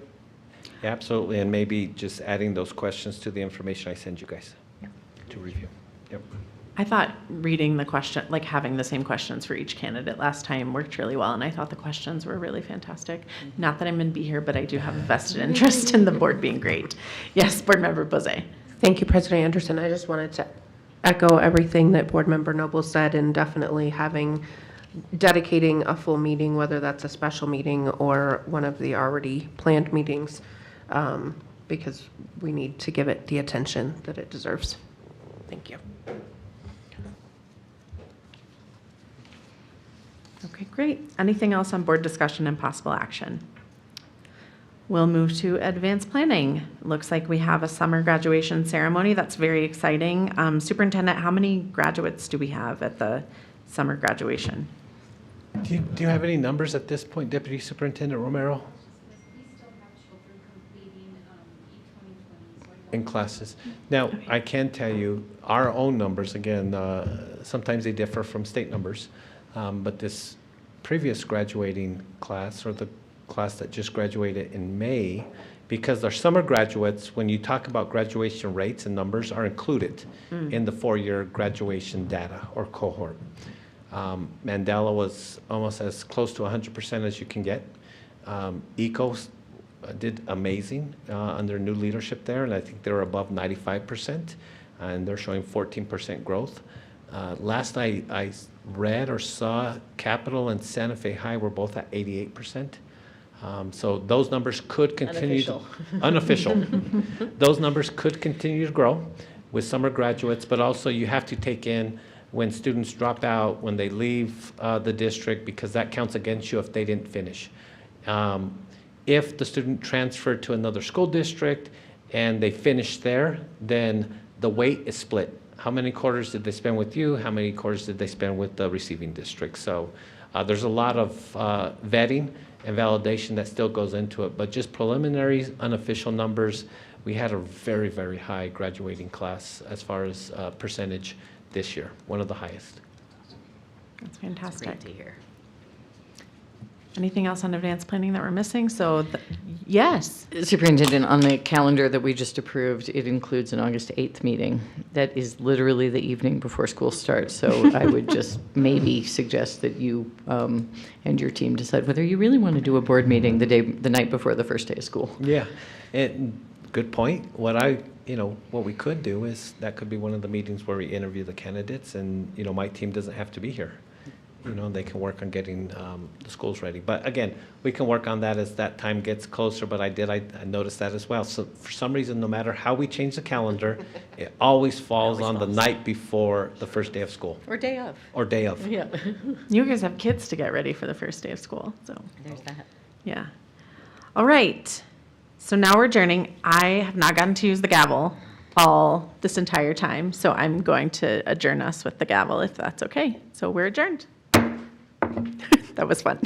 Yeah, absolutely. And maybe just adding those questions to the information I send you guys to review. Yep. I thought reading the question, like having the same questions for each candidate last time worked really well, and I thought the questions were really fantastic. Not that I'm going to be here, but I do have a vested interest in the board being great. Yes, Board Member Bozay. Thank you, President Anderson. I just wanted to echo everything that Board Member Noble said, and definitely dedicating a full meeting, whether that's a special meeting or one of the already planned meetings, because we need to give it the attention that it deserves. Thank you. Okay, great. Anything else on board discussion and possible action? We'll move to advanced planning. Looks like we have a summer graduation ceremony. That's very exciting. Superintendent, how many graduates do we have at the summer graduation? Do you have any numbers at this point, Deputy Superintendent Romero? In classes. Now, I can tell you, our own numbers, again, sometimes they differ from state numbers, but this previous graduating class, or the class that just graduated in May, because our summer graduates, when you talk about graduation rates and numbers, are included in the four-year graduation data or cohort. Mandela was almost as close to 100% as you can get. ECO did amazing under new leadership there, and I think they're above 95%, and they're showing 14% growth. Last I read or saw, Capital and Santa Fe High were both at 88%. So those numbers could continue. Unofficial. Those numbers could continue to grow with summer graduates, but also you have to take in when students drop out, when they leave the district, because that counts against you if they didn't finish. If the student transferred to another school district and they finished there, then the weight is split. How many quarters did they spend with you? How many quarters did they spend with the receiving district? So there's a lot of vetting and validation that still goes into it. But just preliminary, unofficial numbers, we had a very, very high graduating class as far as percentage this year, one of the highest. That's fantastic. Great to hear. Anything else on advanced planning that we're missing? So, yes. Superintendent, on the calendar that we just approved, it includes an August 8th meeting. That is literally the evening before school starts. So I would just maybe suggest that you and your team decide whether you really want to do a board meeting the night before the first day of school. Yeah, and good point. What we could do is, that could be one of the meetings where we interview the candidates, and, my team doesn't have to be here. They can work on getting the schools ready. But again, we can work on that as that time gets closer, but I noticed that as well. So for some reason, no matter how we change the calendar, it always falls on the night before the first day of school. Or day of. Or day of. Yeah. You guys have kids to get ready for the first day of school, so. There's that. Yeah. All right. So now we're adjourning. I have not gotten to use the gavel all this entire time, so I'm going to adjourn us with the gavel if that's okay. So we're adjourned. That was fun.